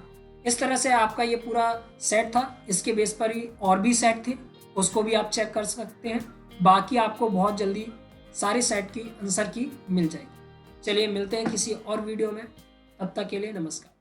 इस तरह से आपका ये पूरा सेट था, इसके बेस पर ही और भी सेट थे, उसको भी आप चेक कर सकते हैं। बाकी आपको बहुत जल्दी सारे सेट की आंसर की मिल जाएगी। चलिए मिलते हैं किसी और वीडियो में, तब तक के लिए नमस्कार।